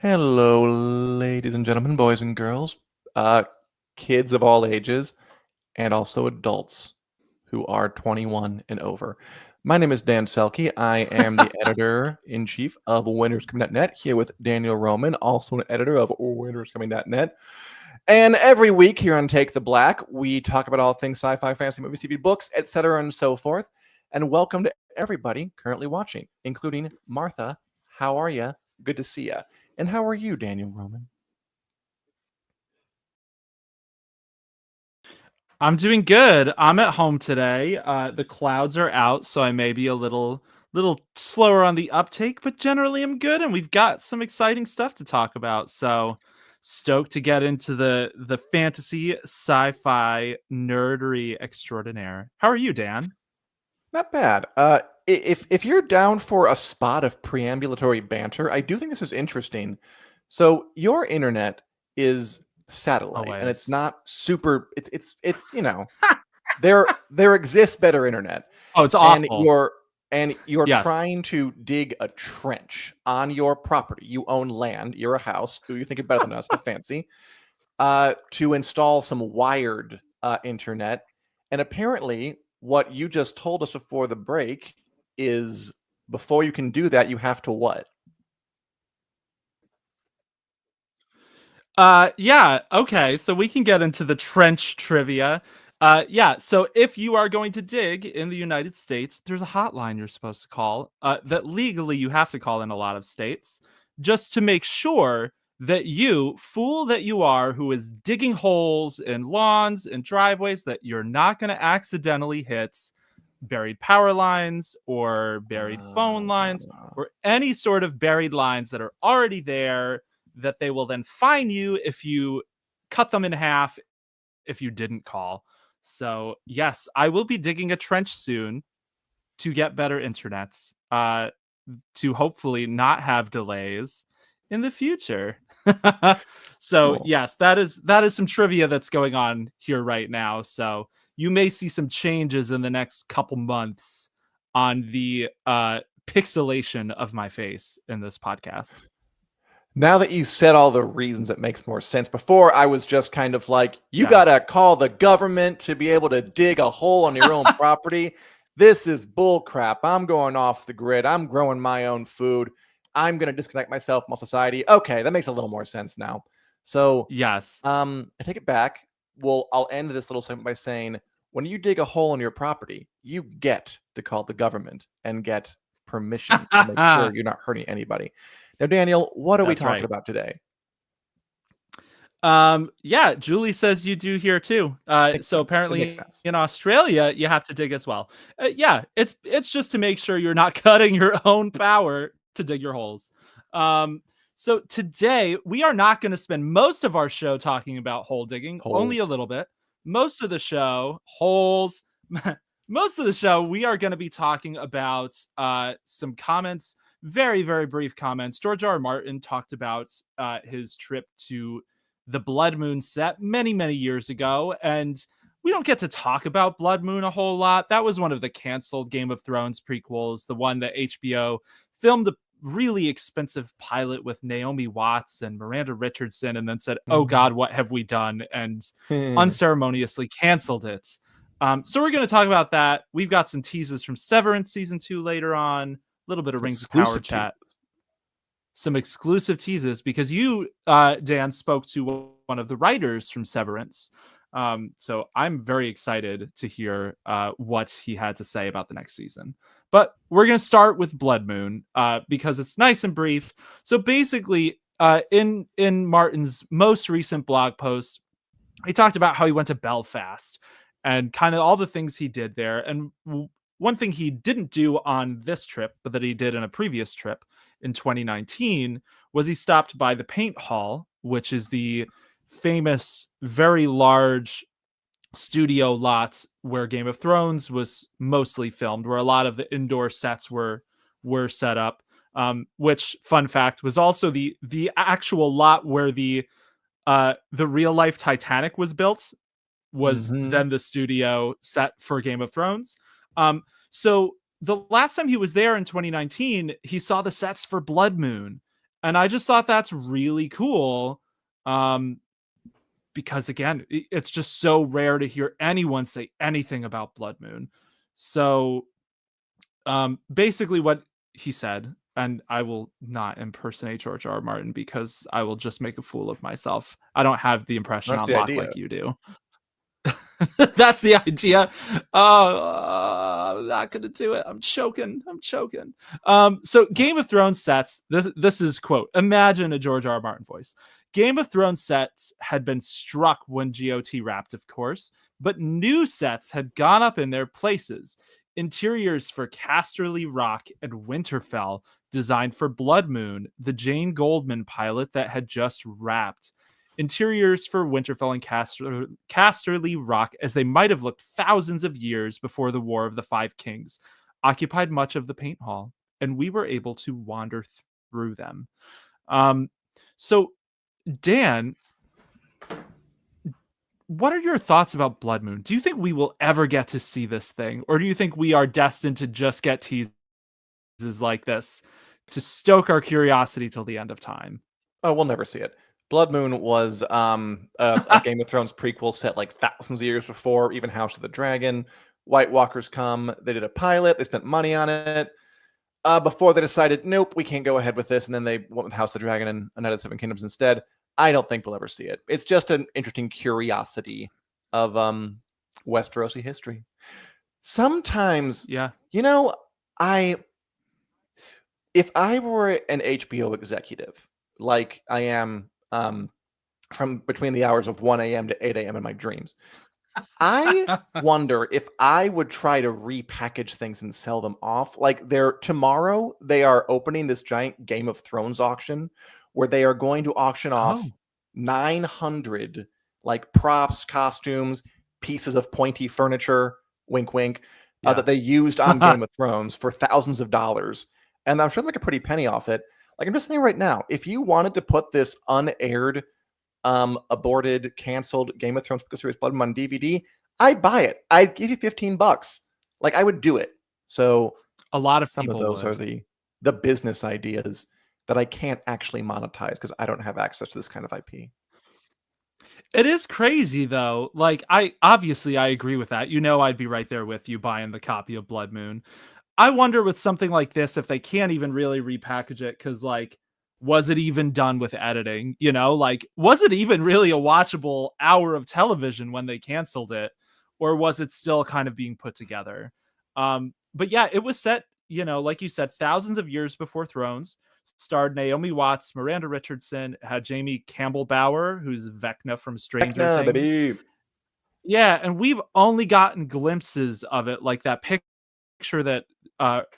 Hello, ladies and gentlemen, boys and girls, kids of all ages, and also adults who are 21 and over. My name is Dan Selcke. I am the editor-in-chief of winterscoming.net, here with Daniel Roman, also an editor of winterscoming.net. And every week here on Take the Black, we talk about all things sci-fi, fantasy, movies, TV, books, etc., and so forth. And welcome to everybody currently watching, including Martha. How are you? Good to see you. And how are you, Daniel Roman? I'm doing good. I'm at home today. The clouds are out, so I may be a little slower on the uptake, but generally I'm good, and we've got some exciting stuff to talk about. So stoked to get into the fantasy sci-fi nerdery extraordinaire. How are you, Dan? Not bad. If you're down for a spot of preambulatory banter, I do think this is interesting. So your internet is satellite, and it's Always. not super. It's there exists better internet, Oh, it's and awful. you're Yes. trying to dig a trench on your property. You own land. You're a house. Ooh, you think you're better than us. Fancy. To install some wired internet. And apparently, what you just told us before the break is before you can do that, you have to what? Yeah, okay, so we can get into the trench trivia. Yeah, so if you are going to dig in the United States, there's a hotline you're supposed to call, that legally you have to call in a lot of states, just to make sure that you, fool that you are, who is digging holes in lawns and driveways, that you're not going to accidentally hit buried power lines or buried phone lines or any sort of buried lines that are already there that they will then fine you if you cut them in half if you didn't call. So, yes, I will be digging a trench soon to get better internets, to hopefully not have delays in the future. So, Cool. yes, that is some trivia that's going on here right now. So, you may see some changes in the next couple months on the pixelation of my face in this podcast. Now that you said all the reasons, it makes more sense. Before, I was just kind of like, you gotta Yes. call the government to be able to dig a hole on your own property. This is bull crap. I'm going off the grid. I'm growing my own food. I'm gonna disconnect myself from society. Okay, that makes a little more sense now. So, Yes. I take it back. Well, I'll end this little segment by saying, when you dig a hole in your property, you get to call the government and get permission to make sure you're not hurting anybody. Now, Daniel, what are we That's talking right. about today? Yeah, Julie says you do here too. Makes So sense. It makes apparently sense. in Australia you have to dig as well. Yeah, it's just to make sure you're not cutting your own power to dig your holes. Um, so today we are not going to spend most of our show talking about hole digging, only a Holes. little bit. Most of the show holes. Most of the show we are going to be talking about some comments, very very brief comments. George R.R. Martin talked about his trip to the Blood Moon set many years ago, and we don't get to talk about Blood Moon a whole lot. That was one of the canceled Game of Thrones prequels, the one that HBO filmed a really expensive pilot with Naomi Watts and Miranda Richardson, and then said, "Oh God, what have we done?" and unceremoniously canceled it. So we're going to talk about that. We've got some teases from Severance season 2 later on, a little bit of Some Rings of Power exclusive chat, teas. some exclusive teases because you, Dan, spoke to one of the writers from Severance. So I'm very excited to hear what he had to say about the next season. But we're going to start with Blood Moon because it's nice and brief. So basically, in Martin's most recent blog post, he talked about how he went to Belfast and kind of all the things he did there. And one thing he didn't do on this trip, but that he did in a previous trip in 2019, was he stopped by the Paint Hall, which is the famous, very large studio lot where Game of Thrones was mostly filmed, where a lot of the indoor sets were set up. Which, fun fact, was also the actual lot where the real life Titanic was built, was Mm-hmm. then the studio set for Game of Thrones. So the last time he was there in 2019, he saw the sets for Blood Moon, And I just thought that's really cool. Because again, it's just so rare to hear anyone say anything about Blood Moon. So basically what he said, and I will not impersonate George R.R. Martin because I will just make a fool of myself. I don't have the impression That's on the lock idea. like you do. That's the idea. I'm not gonna do it. I'm choking. So Game of Thrones sets. This is quote. Imagine a George R. R. Martin voice. Game of Thrones sets had been struck when GOT wrapped, of course, but new sets had gone up in their places. Interiors for Casterly Rock and Winterfell, designed for Blood Moon, the Jane Goldman pilot that had just wrapped. Interiors for Winterfell and Casterly Rock, as they might have looked thousands of years before the War of the Five Kings, occupied much of the paint hall, and we were able to wander through them. So, Dan, what are your thoughts about Blood Moon? Do you think we will ever get to see this thing, or do you think we are destined to just get teases like this to stoke our curiosity till the end of time? Oh, we'll never see it. Blood Moon was a Game of Thrones prequel set like thousands of years before even House of the Dragon. White Walkers come. They did a pilot. They spent money on it. Before they decided, nope, we can't go ahead with this, and then they went with House of the Dragon and A Night of the Seven Kingdoms instead. I don't think we'll ever see it. It's just an interesting curiosity of Westerosi history. Sometimes, Yeah. If I were an HBO executive, like I am from between the hours of 1 a.m. to 8 a.m. in my dreams, I wonder if I would try to repackage things and sell them off. Like tomorrow, they are opening this giant Game of Thrones auction where they are going to auction off 900 like props, costumes, pieces of pointy furniture, wink, wink, that they used on Game of Thrones for thousands of dollars. And I'm sure they'll make a pretty penny off it. Like I'm just saying right now, if you wanted to put this unaired, aborted, canceled Game of Thrones series Blood Moon on DVD, I'd buy it. I'd give you $15. Like I would do it. So a lot of some of those are the business ideas that I can't actually monetize because I don't have access to this kind of IP. It is crazy though. Like I agree with that. I'd be right there with you buying the copy of Blood Moon. I wonder with something like this if they can't even really repackage it because like was it even done with editing? Like was it even really a watchable hour of television when they canceled it, or was it still kind of being put together? But yeah, it was set, like you said, thousands of years before Thrones. Starred Naomi Watts, Miranda Richardson, had Jamie Campbell Bower, who's Vecna from Stranger Things. Baby. Yeah, and we've only gotten glimpses of it, like that picture that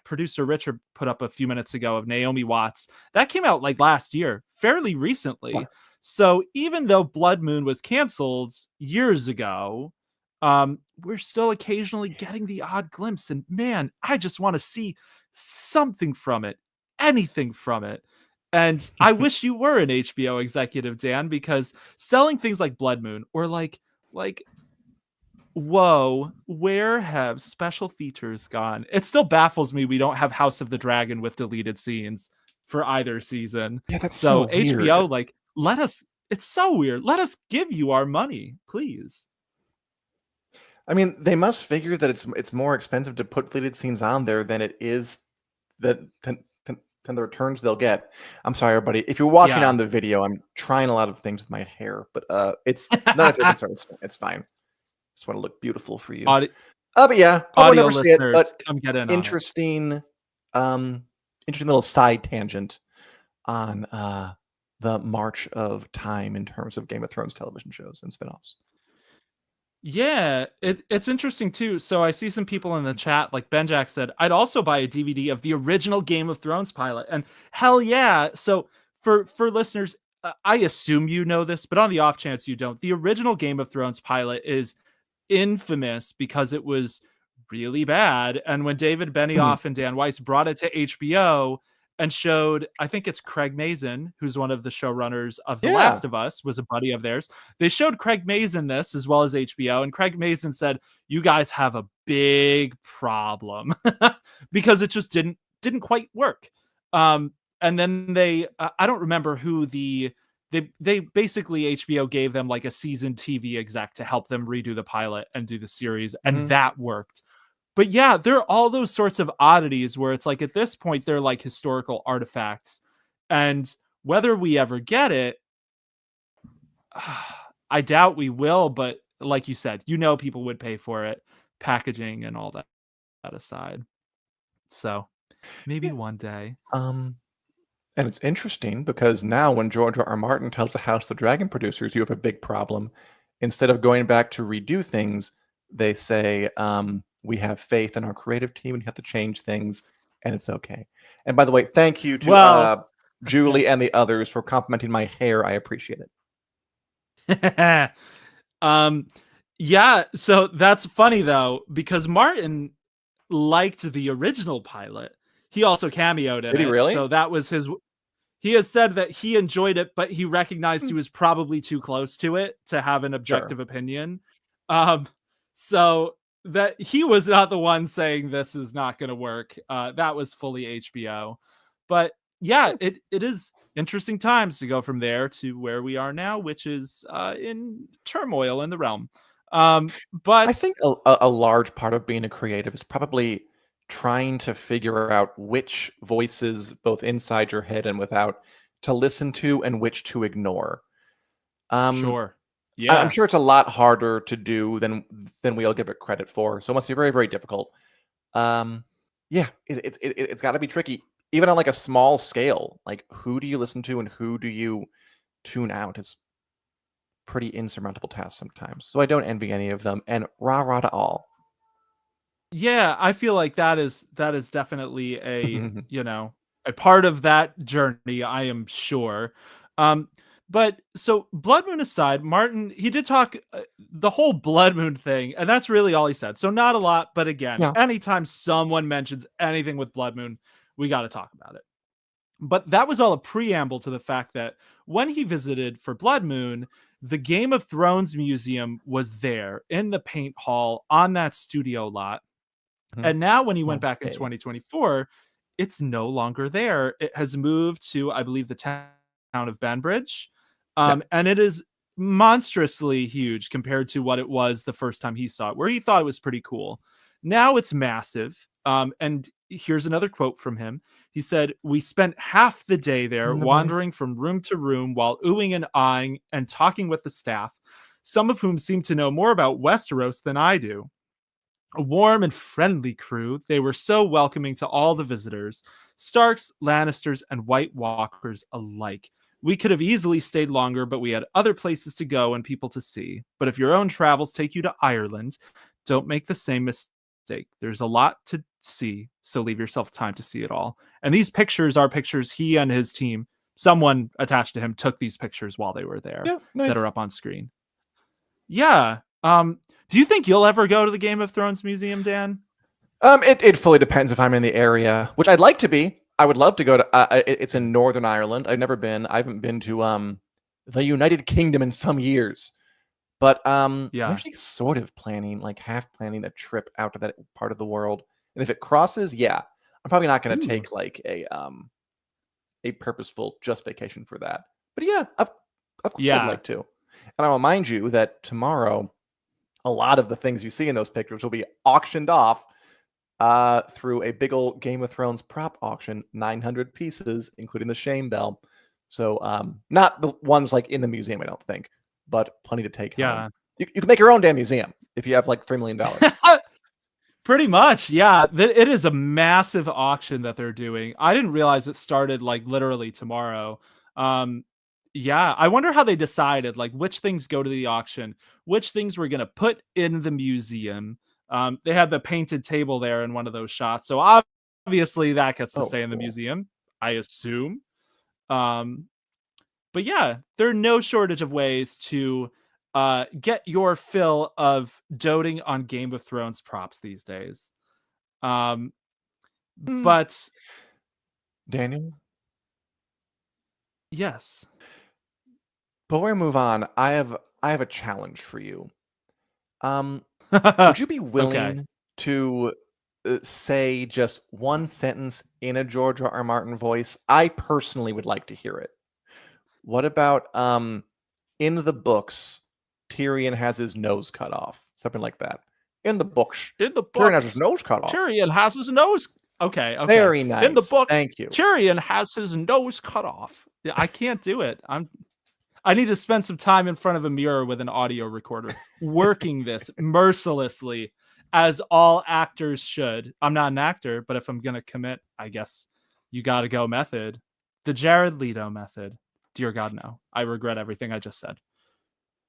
producer Richard put up a few minutes ago of Naomi Watts. That came out like last year, fairly recently. What? So even though Blood Moon was canceled years ago, we're still occasionally getting the odd glimpse. And man, I just want to see something from it, anything from it. And I wish you were an HBO executive, Dan, because selling things like Blood Moon or like whoa, where have special features gone? It still baffles me we don't have House of the Dragon with deleted scenes for either season. Yeah, that's so HBO, weird. like, it's so weird. Let us give you our money, please. I mean, they must figure that it's more expensive to put deleted scenes on there than it is than the returns they'll get. I'm sorry, everybody. If you're watching on the video, I'm trying a lot of things with my hair, but it's none of your concern. It's fine. Just want to look beautiful for you. But yeah, probably never see it. But come get in. Interesting little side tangent on the march of time in terms of Game of Thrones television shows and spinoffs. Yeah, it's interesting too. So I see some people in the chat, like Benjack said, I'd also buy a DVD of the original Game of Thrones pilot. And hell yeah. So for listeners, I assume you know this, but on the off chance you don't, the original Game of Thrones pilot is infamous because it was really bad. And when David Benioff and Dan Weiss brought it to HBO and showed, I think it's Craig Mazin, who's one of the showrunners of The Last of Us, was a buddy of theirs. They showed Craig Mazin this as well as HBO, and Craig Mazin said, you guys have a big problem because it just didn't quite work. and then they I don't remember who they basically HBO gave them like a seasoned TV exec to help them redo the pilot and do the series, and Mhm. that worked. But yeah, there are all those sorts of oddities where it's like at this point they're like historical artifacts, and whether we ever get it, I doubt we will. But like you said, people would pay for it, packaging and all that aside. So maybe Yeah. one day. Um, and it's interesting because now when George R.R. Martin tells the House of the Dragon producers you have a big problem, instead of going back to redo things, they say, "We have faith in our creative team, and you have to change things, and it's okay." And by the way, thank you to Well, Julie and the others for complimenting my hair. I appreciate it. um, yeah. So that's funny though, because Martin liked the original pilot. He also cameoed in Did he it, really? so that was his. He has said that he enjoyed it, but he recognized Hmm. he was probably too close to it to have an Sure. objective opinion. Um, so that he was not the one saying this is not going to work. That was fully HBO. But yeah, Hmm. it is interesting times to go from there to where we are now, which is in turmoil in the realm. I But think a large part of being a creative is probably trying to figure out which voices, both inside your head and without, to listen to and which to ignore. Um, sure, I'm yeah, sure it's a lot harder to do than we all give it credit for. So it must be very, very difficult. Um, yeah, it's got to be tricky, even on like a small scale. Like, who do you listen to and who do you tune out? It's pretty insurmountable task sometimes. So I don't envy any of them, and rah rah to all. yeah, I feel like that is definitely a part of that journey, I am sure. Um, but so Blood Moon aside, Martin, he did talk the whole Blood Moon thing, and that's really all he said. So not a lot, but again, Yeah. anytime someone mentions anything with Blood Moon, we got to talk about it. But that was all a preamble to the fact that when he visited for Blood Moon, the Game of Thrones museum was there in the paint hall on that studio lot, Mhm. and now when he went back in Okay. 2024, it's no longer there. It has moved to, I believe, the town of Banbridge. Yeah. And it is monstrously huge compared to what it was the first time he saw it, where he thought it was pretty cool. Now it's massive. And here's another quote from him. He said, "We spent half the day there No way. wandering from room to room while oohing and eyeing and talking with the staff, some of whom seem to know more about Westeros than I do. A warm and friendly crew, they were so welcoming to all the visitors, Starks, Lannisters, and White Walkers alike. We could have easily stayed longer, but we had other places to go and people to see. But if your own travels take you to Ireland, don't make the same mistake. There's a lot to see, so leave yourself time to see it all." And these pictures are pictures he and his team, someone attached to him, took these pictures while they were there Yeah, that are nice. up on screen. Yeah. Do you think you'll ever go to the Game of Thrones museum, Dan? It fully depends if I'm in the area, which I'd like to be. I would love to go to. It's in Northern Ireland. I've never been. I haven't been to the United Kingdom in some years. But I'm Yeah. actually sort of planning, like half planning a trip out to that part of the world. And if it crosses, yeah, I'm probably not going to Ooh. take like a purposeful just vacation for that. But yeah, of course I'd Yeah. like to. And I'll remind you that tomorrow, a lot of the things you see in those pictures will be auctioned off through a big old Game of Thrones prop auction, 900 pieces, including the shame bell. So not the ones like in the museum, I don't think, but plenty to take home. Yeah. You can make your own damn museum if you have like $3 million. Pretty much. Yeah. It is a massive auction that they're doing. I didn't realize it started like literally tomorrow. Um, yeah. I wonder how they decided like which things go to the auction, which things we're gonna put in the museum. They had the painted table there in one of those shots. So obviously that gets to Oh, stay in the cool. museum, I assume. Um, but yeah, there are no shortage of ways to get your fill of doting on Game of Thrones props these days. Um, Hmm. but Daniel, yes. before we move on, I have a challenge for you. Um, would you be Okay. willing to say just one sentence in a George R.R. Martin voice, I personally would like to hear it. What about in the books, Tyrion has his nose cut off, something like that. In the books, In the Tyrion has his books, nose cut off. Tyrion has his nose. Okay. Very In the nice. books, Thank you. Tyrion has his nose cut off. Yeah, I can't do it. I need to spend some time in front of a mirror with an audio recorder, working this mercilessly, as all actors should. I'm not an actor, but if I'm gonna commit, I guess you gotta go method. The Jared Leto method. Dear God, no. I regret everything I just said.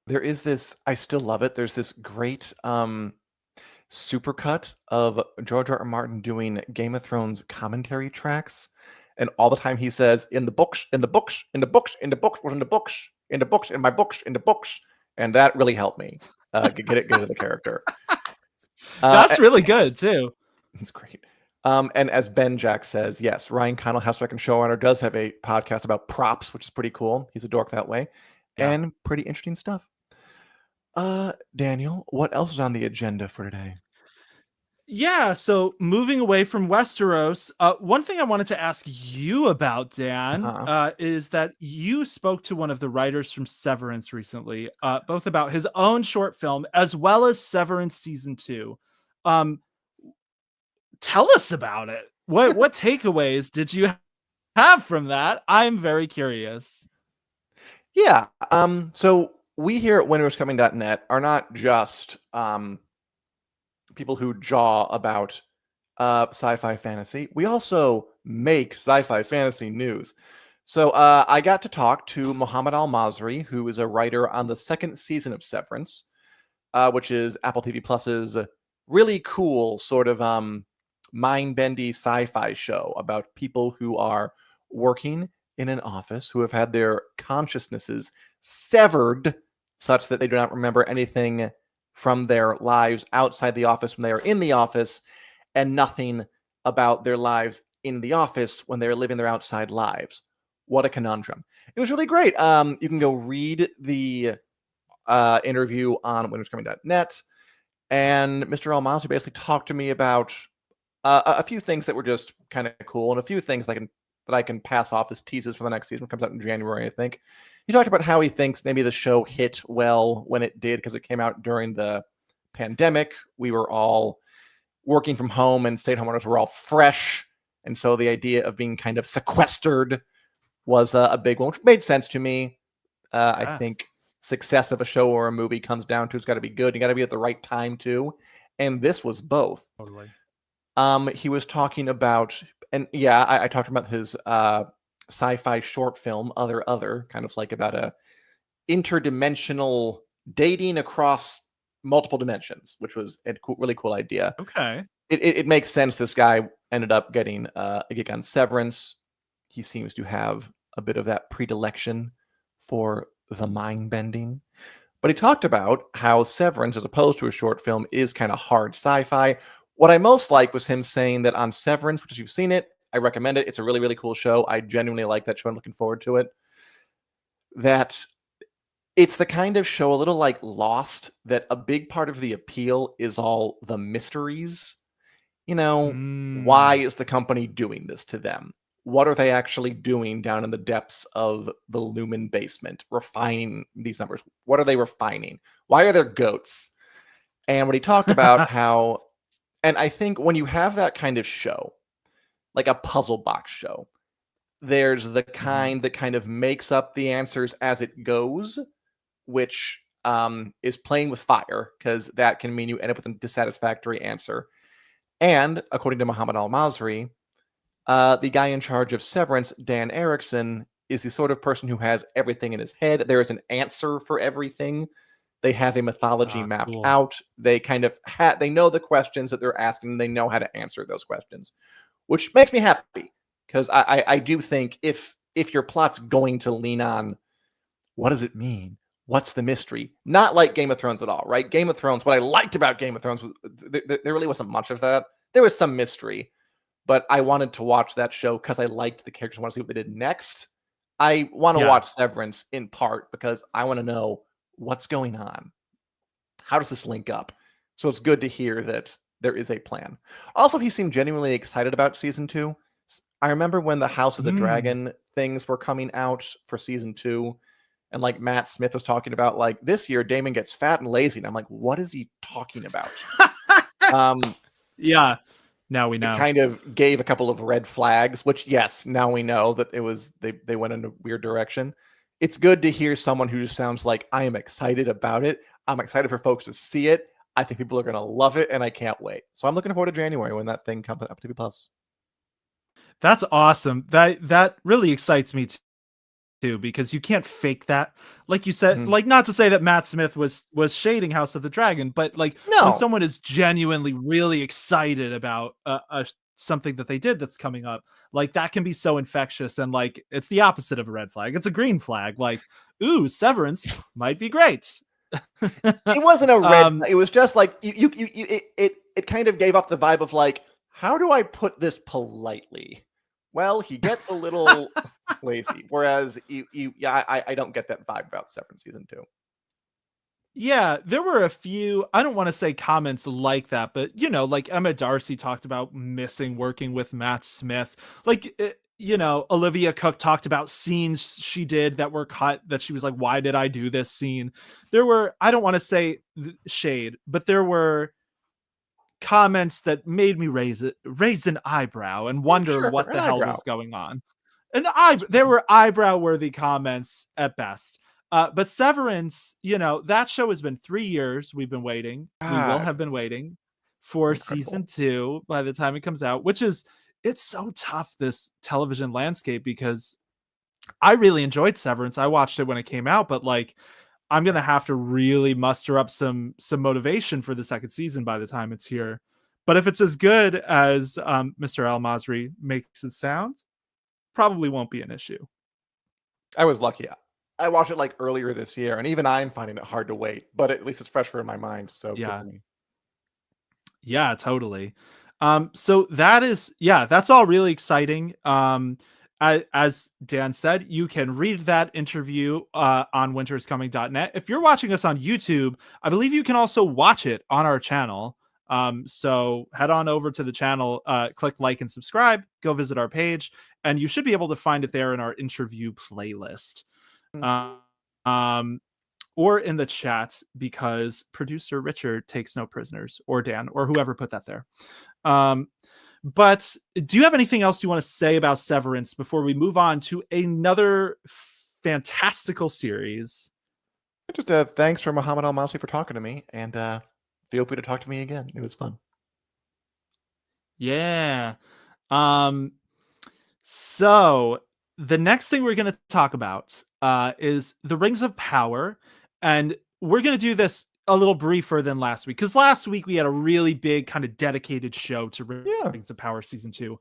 There is this, I still love it. There's this great supercut of George R.R. Martin doing Game of Thrones commentary tracks. And all the time he says, in the books, in the books, in the books, in the books, was in the books, in the books, in my books, in the books. And that really helped me get into the character. That's really good, too. It's great. And as Ben Jack says, yes, Ryan Connell, House Second Showrunner, does have a podcast about props, which is pretty cool. He's a dork that way. Yeah. And pretty interesting stuff. Daniel, what else is on the agenda for today? Yeah, so moving away from Westeros, one thing I wanted to ask you about, Dan, is that you spoke to one of the writers from Severance recently, both about his own short film as well as Severance season 2. Tell us about it. What takeaways did you have from that? I'm very curious. Yeah. So we here at winterscoming.net are not just people who jaw about sci-fi fantasy. We also make sci-fi fantasy news. So I got to talk to Mohammed Al-Masri, who is a writer on the second season of Severance, which is Apple TV Plus's really cool sort of mind-bendy sci-fi show about people who are working in an office who have had their consciousnesses severed such that they do not remember anything from their lives outside the office when they are in the office, and nothing about their lives in the office when they're living their outside lives. What a conundrum. It was really great. You can go read the interview on winterscoming.net. And Mr. Al-Masri basically talked to me about a few things that were just kind of cool, and a few things that I can pass off as teases for the next season. It comes out in January, I think. He talked about how he thinks maybe the show hit well when it did because it came out during the pandemic. We were all working from home, and stay-at-home orders were all fresh. And so the idea of being kind of sequestered was a big one, which made sense to me. I think success of a show or a movie comes down to it's got to be good. You got to be at the right time, too. And this was both. Totally. He was talking about, and yeah, I talked about his sci-fi short film, Other, kind of like about a interdimensional dating across multiple dimensions, which was a really cool idea. Okay. It makes sense. This guy ended up getting a gig on Severance. He seems to have a bit of that predilection for the mind bending. But he talked about how Severance, as opposed to a short film, is kind of hard sci-fi. What I most like was him saying that on Severance, which, if you've seen it, I recommend it. It's a really, really cool show. I genuinely like that show. I'm looking forward to it. That it's the kind of show, a little like Lost, that a big part of the appeal is all the mysteries. You know, why is the company doing this to them? What are they actually doing down in the depths of the Lumen basement, refining these numbers? What are they refining? Why are there goats? And when he talked about how, and I think when you have that kind of show, like a puzzle box show, there's the kind that kind of makes up the answers as it goes, which is playing with fire, because that can mean you end up with a dissatisfactory answer. And according to Mohammed Al-Masri, the guy in charge of Severance, Dan Erickson, is the sort of person who has everything in his head. There is an answer for everything. They have a mythology mapped out. They kind of they know the questions that they're asking, and they know how to answer those questions, which makes me happy, because I do think if your plot's going to lean on what does it mean, what's the mystery, not like Game of Thrones at all, right? Game of Thrones, what I liked about Game of Thrones was there really wasn't much of that. There was some mystery, but I wanted to watch that show because I liked the characters. I want to see what they did next. I want to watch Severance in part because I want to know what's going on. How does this link up? So it's good to hear that there is a plan. Also, he seemed genuinely excited about season 2. I remember when the House of the Mm. Dragon things were coming out for season 2, and like Matt Smith was talking about like this year Damon gets fat and lazy, and I'm like, what is he talking about? Yeah. Now we It know. kind of gave a couple of red flags, which yes, now we know that it was they went in a weird direction. It's good to hear someone who just sounds like I am excited about it. I'm excited for folks to see it. I think people are going to love it, and I can't wait. So I'm looking forward to January when that thing comes on Apple TV Plus. That's awesome. That really excites me too, because you can't fake that. Like you said, Mhm. like, not to say that Matt Smith was shading House of the Dragon, but like when No, someone is genuinely really excited about something that they did that's coming up, like that can be so infectious, and like it's the opposite of a red flag. It's a green flag. Like, ooh, Severance might be great. it wasn't a red um flag. It was just like it kind of gave off the vibe of like, how do I put this politely? Well, he gets a little lazy. Whereas yeah, I don't get that vibe about Severance season 2. Yeah, there were a few, I don't want to say comments like that, but like Emma Darcy talked about missing working with Matt Smith. Like, Olivia Cook talked about scenes she did that were cut that she was like, why did I do this scene? There were, I don't want to say shade, but there were comments that made me raise an eyebrow and wonder Sure, what an the hell eyebrow. was going on. And there were eyebrow worthy comments at best. But Severance, that show has been 3 years. We've been waiting. We will God, have been waiting for incredible. season 2 by the time it comes out, it's so tough, this television landscape, because I really enjoyed Severance. I watched it when it came out, but like I'm gonna have to really muster up some motivation for the second season by the time it's here. But if it's as good as Mr. Al Masri makes it sound, probably won't be an issue. I was lucky. I watched it like earlier this year, and even I'm finding it hard to wait. But at least it's fresher in my mind, so good Yeah, for me. yeah, totally. So that's all really exciting. As Dan said, you can read that interview on winterscoming.net. If you're watching us on YouTube, I believe you can also watch it on our channel. So head on over to the channel, click like and subscribe, go visit our page, and you should be able to find it there in our interview playlist. Mhm. Uh, um, or in the chat, because producer Richard takes no prisoners, or Dan, or whoever put that there. Um, but do you have anything else you want to say about Severance before we move on to another fantastical series? Just thanks for Muhammad Al Masri for talking to me, and feel free to talk to me again. It was fun. Yeah. Um, so the next thing we're going to talk about is the Rings of Power, and we're going to do this a little briefer than last week, because last week we had a really big kind of dedicated show to Yeah. Rings of Power season 2.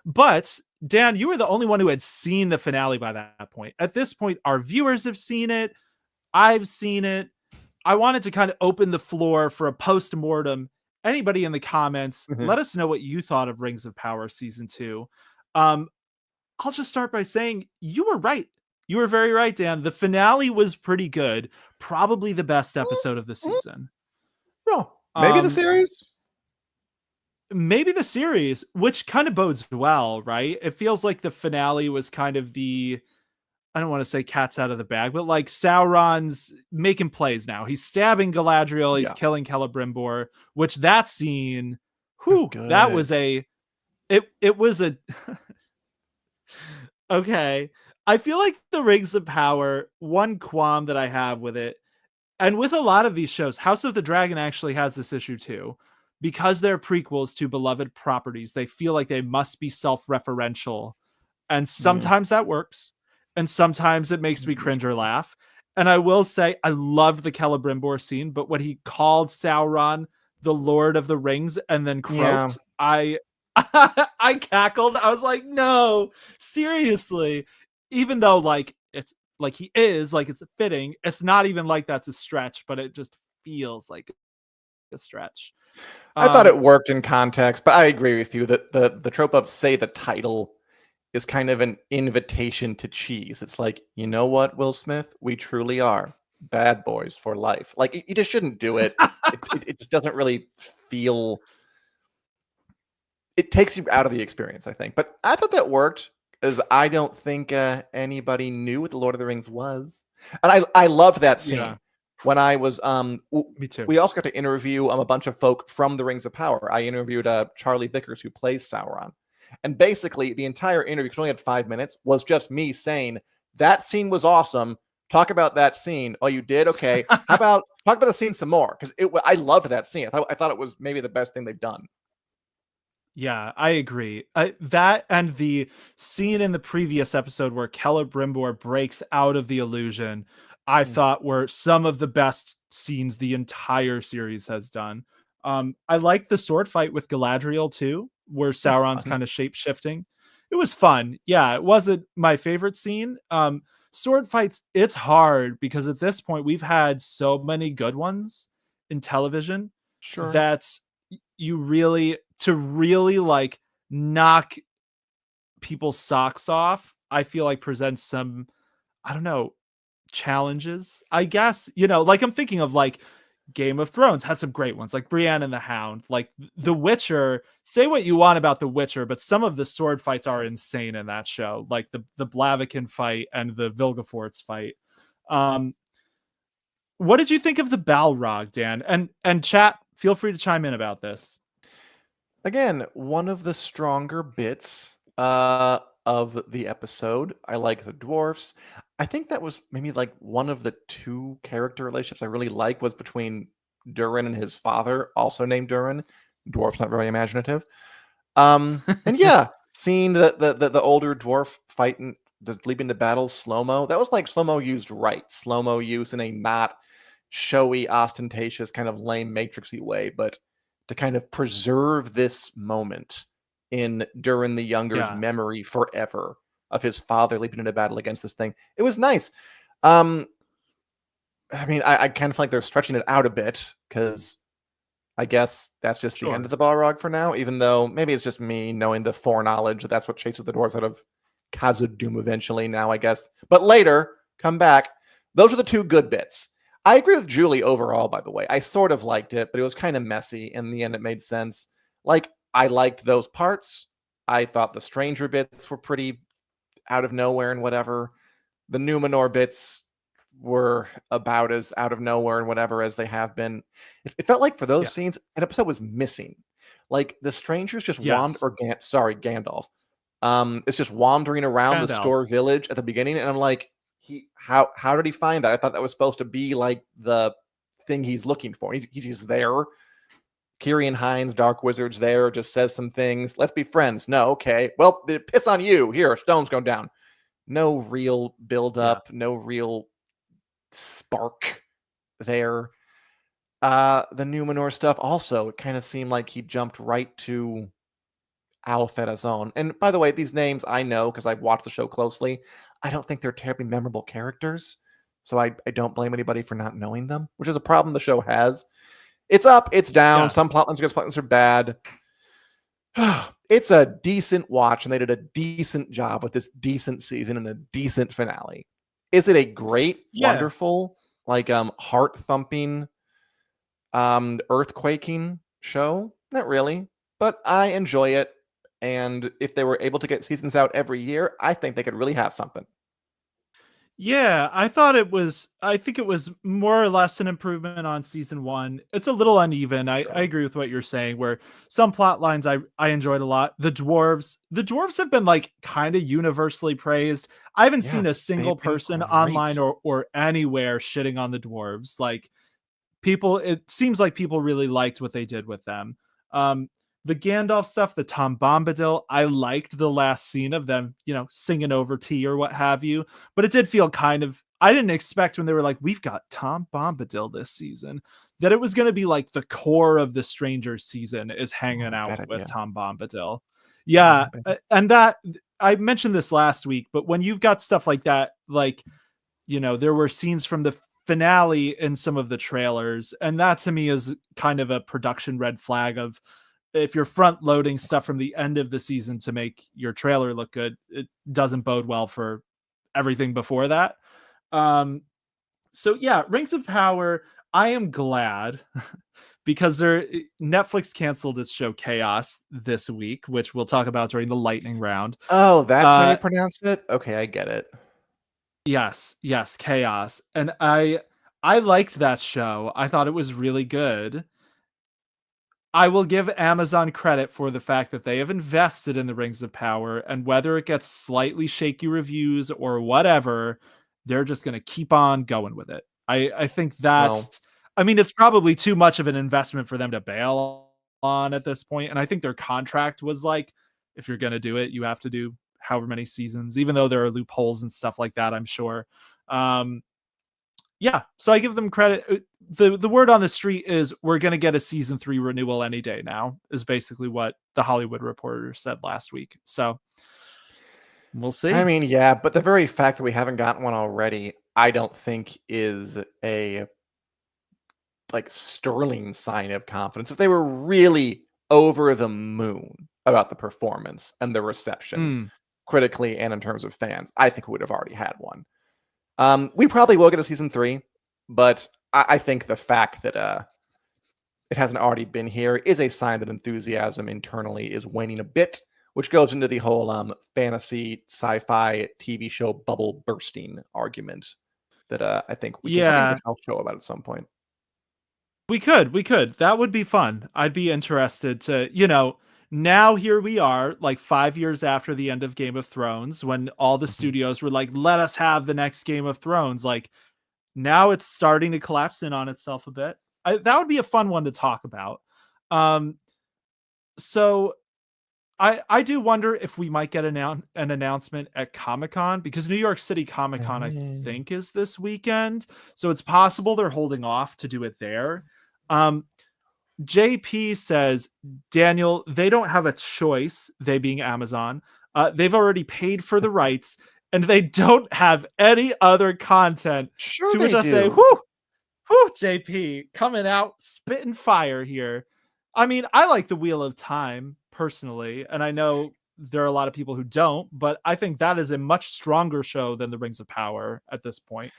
But Dan, you were the only one who had seen the finale by that point. At this point, our viewers have seen it. I've seen it. I wanted to kind of open the floor for a post-mortem. Anybody in the comments, Mhm. let us know what you thought of Rings of Power season 2. Um, I'll just start by saying you were right. You were very right, Dan. The finale was pretty good. Probably the best episode of the Mhm. season. No, maybe the Um, series. Maybe the series, which kind of bodes well, right? It feels like the finale was kind of I don't want to say cat's out of the bag, but like Sauron's making plays now. He's stabbing Galadriel, he's Yeah, killing Celebrimbor, which that scene, it was that good. was it was a okay. I feel like the Rings of Power, one qualm that I have with it, and with a lot of these shows, House of the Dragon actually has this issue too. Because they're prequels to beloved properties, they feel like they must be self-referential. And Yeah. sometimes that works, and sometimes it makes me That's cringe or true. laugh. And I will say, I loved the Celebrimbor scene, but when he called Sauron the Lord of the Rings and then Yeah. croaked, I cackled. I was like, no, seriously. Even though like it's like he is like it's fitting, it's not even like that's a stretch, but it just feels like a stretch. I thought Um, it worked in context, but I agree with you that the trope of say the title is kind of an invitation to cheese. It's like, you know what, Will Smith, we truly are bad boys for life. Like you just shouldn't do it. It just doesn't really feel. it takes you out of the experience, I think. But I thought that worked, as I don't think anybody knew what the Lord of the Rings was, and I loved that Yeah, scene when I was me too. we also got to interview a bunch of folk from the Rings of Power. I interviewed Charlie Vickers, who plays Sauron, and basically the entire interview, because we only had 5 minutes, was just me saying that scene was awesome. Talk about that scene. Oh, you did? Okay. How about talk about the scene some more? Because I loved that scene. I thought it was maybe the best thing they've done. Yeah, I agree. That and the scene in the previous episode where Celebrimbor breaks out of the illusion, I Mm, thought were some of the best scenes the entire series has done. I liked the sword fight with Galadriel too, where that's Sauron's fun. kind of shape shifting. It was fun. Yeah, it wasn't my favorite scene. Sword fights, it's hard because at this point we've had so many good ones in television Sure. that you really to really like knock people's socks off, I feel like presents some, I don't know, challenges. I guess, like I'm thinking of like Game of Thrones had some great ones, like Brienne and the Hound, like The Witcher. Say what you want about The Witcher, but some of the sword fights are insane in that show, like the Blaviken fight and the Vilgefortz fight. Um, what did you think of the Balrog, Dan? And chat, feel free to chime in about this. Again, one of the stronger bits of the episode. I like the dwarfs. I think that was maybe like one of the two character relationships I really like was between Durin and his father, also named Durin. Dwarf's not very imaginative. And yeah, seeing the older dwarf fighting, the leap into battle slow mo. That was like slow mo used right, slow mo use in a not showy, ostentatious, kind of lame matrixy way, but to kind of preserve this moment in Durin the Younger's Yeah. memory forever of his father leaping into battle against this thing. It was nice. Um, I mean, I kind of feel like they're stretching it out a bit because I guess that's just the end of Sure. the Balrog for now, even though maybe it's just me knowing the foreknowledge that that's what chases the dwarves out of Khazad-dûm eventually now, I guess. But later, come back. Those are the two good bits. I agree with Julie overall, by the way. I sort of liked it, but it was kind of messy. In the end, it made sense. Like, I liked those parts. I thought the stranger bits were pretty out of nowhere and whatever. The Numenor bits were about as out of nowhere and whatever as they have been. It felt like for those Yeah. scenes, an episode was missing. Like the strangers just Yes. sorry, Gandalf. It's just wandering around the Gandalf. store village at the beginning, and I'm like, how did he find that? I thought that was supposed to be like the thing he's looking for. He's there. Kirian Hines, Dark Wizard's there, just says some things. Let's be friends. No, okay. Well, piss on you. Here, stones go down. No real build Yeah. up, no real spark there. The Numenor stuff also, it kind of seemed like he jumped right to Alfetta's own. And by the way, these names I know because I've watched the show closely. I don't think they're terribly memorable characters. So I don't blame anybody for not knowing them, which is a problem the show has. It's up, it's down. Yeah. Some plotlines are good, plotlines are bad. It's a decent watch, and they did a decent job with this decent season and a decent finale. Is it a great, Yeah. wonderful, like heart thumping, earthquaking show? Not really, but I enjoy it. And if they were able to get seasons out every year, I think they could really have something. Yeah, I think it was more or less an improvement on season 1. It's a little uneven. I Sure. agree with what you're saying, where some plot lines I enjoyed a lot. The dwarves have been like kind of universally praised. I haven't Yeah, seen a they've single been person online great. or anywhere shitting on the dwarves. Like people, it seems like people really liked what they did with them. Um, the Gandalf stuff, the Tom Bombadil, I liked the last scene of them, singing over tea or what have you. But it did feel kind of, I didn't expect when they were like, we've got Tom Bombadil this season, that it was going to be like the core of the Strangers season is hanging Oh, out bad with idea. Tom Bombadil. Yeah, Yeah. bad. And that, I mentioned this last week, but when you've got stuff like that, like, there were scenes from the finale in some of the trailers, and that to me is kind of a production red flag of if you're front loading stuff from the end of the season to make your trailer look good, it doesn't bode well for everything before that. Um, so yeah, Rings of Power, I am glad because Netflix canceled its show Chaos this week, which we'll talk about during the lightning round. Oh, that's how you pronounce it? Okay, I get it. Yes, Chaos. And I liked that show. I thought it was really good. I will give Amazon credit for the fact that they have invested in the Rings of Power, and whether it gets slightly shaky reviews or whatever, they're just going to keep on going with it. I think Well, that's, I mean, it's probably too much of an investment for them to bail on at this point. And I think their contract was like, if you're going to do it, you have to do however many seasons, even though there are loopholes and stuff like that, I'm sure. Yeah, so I give them credit. The word on the street is we're going to get a season 3 renewal any day now, is basically what the Hollywood Reporter said last week. So we'll see. I mean, yeah, but the very fact that we haven't gotten one already, I don't think is a like sterling sign of confidence. If they were really over the moon about the performance and the reception, Mm, critically and in terms of fans, I think we would have already had one. We probably will get a season 3, but I think the fact that it hasn't already been here is a sign that enthusiasm internally is waning a bit, which goes into the whole fantasy sci-fi TV show bubble bursting argument that I think we can probably get yeah, a whole show about at some point. we could. That would be fun. I'd be interested to, now here we are, like 5 years after the end of Game of Thrones, when all the Mhm. studios were like, let us have the next Game of Thrones. Like, now it's starting to collapse in on itself a bit. That would be a fun one to talk about. Um, so I do wonder if we might get an announcement at Comic-Con, because New York City Comic-Con, I Mm. think, is this weekend. So it's possible they're holding off to do it there. Um, JP says, Daniel, they don't have a choice, they being Amazon. They've already paid for the rights, and they don't have any other content. Sure To which they I say, do. whew, JP, coming out spitting fire here. I mean, I like the Wheel of Time personally, and I know there are a lot of people who don't, but I think that is a much stronger show than the Rings of Power at this point.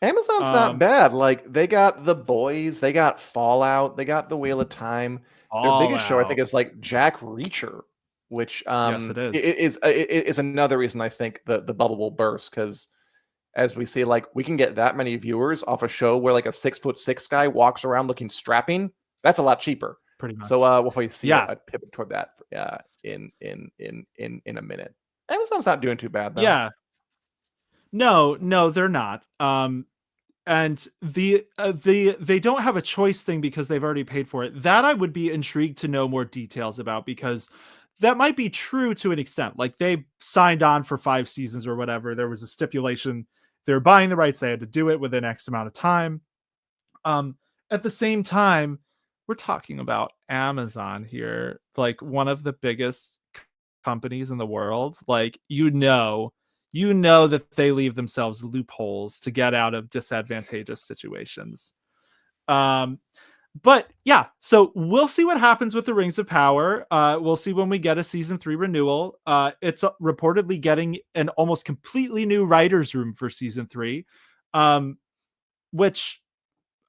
Amazon's not Um, bad. Like they got The Boys, they got Fallout, they got The Wheel of Time. Their biggest show, I think, Fallout. is like Jack Reacher, which Yes, it is. is another reason I think the bubble will burst, because as we see, like we can get that many viewers off a show where like a 6'6" guy walks around looking strapping. That's a lot cheaper. Pretty So much. we'll probably see Yeah. a pivot toward that in a minute. Amazon's not doing too bad though. Yeah. No, they're not. And the they don't have a choice thing because they've already paid for it. That I would be intrigued to know more details about, because that might be true to an extent. Like they signed on for 5 seasons or whatever. There was a stipulation. They're buying the rights. They had to do it within X amount of time. Um, at the same time, we're talking about Amazon here, like one of the biggest companies in the world. Like, that they leave themselves loopholes to get out of disadvantageous situations. Um, but yeah, so we'll see what happens with the Rings of Power. We'll see when we get a season 3 renewal. It's reportedly getting an almost completely new writers' room for season 3, which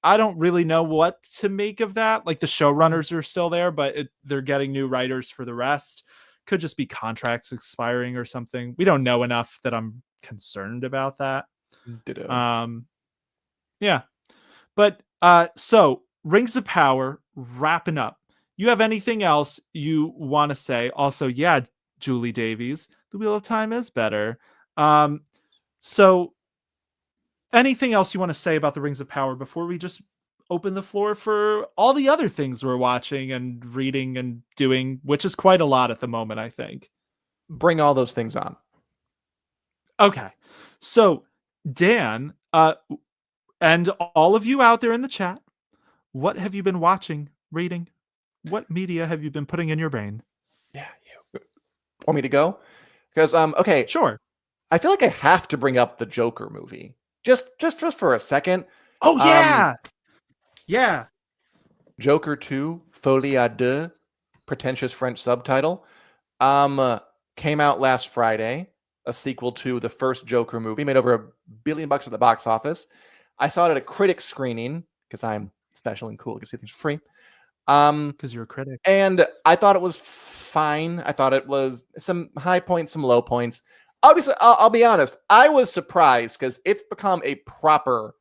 I don't really know what to make of that. Like the showrunners are still there, but they're getting new writers for the rest. Could just be contracts expiring or something. We don't know enough that I'm concerned about that. Ditto. Um, yeah, but so Rings of Power wrapping up. You have anything else you want to say? Also, yeah, Julie Davies, The Wheel of Time is better. So anything else you want to say about the Rings of Power before we just open the floor for all the other things we're watching and reading and doing, which is quite a lot at the moment, I think. Bring all those things on. Okay. So, Dan, and all of you out there in the chat, what have you been watching, reading? What media have you been putting in your brain? Yeah, you want me to go? Because okay, Sure. I feel like I have to bring up the Joker movie. Just for a second. Oh Um yeah. Yeah. Joker 2, Folie à deux, pretentious French subtitle. Came out last Friday, a sequel to the first Joker movie, made over $1 billion at the box office. I saw it at a critic screening because I'm special and cool. I can see things for free. Because you're a critic. And I thought it was fine. I thought it was some high points, some low points. Obviously, I'll be honest. I was surprised because it's become a proper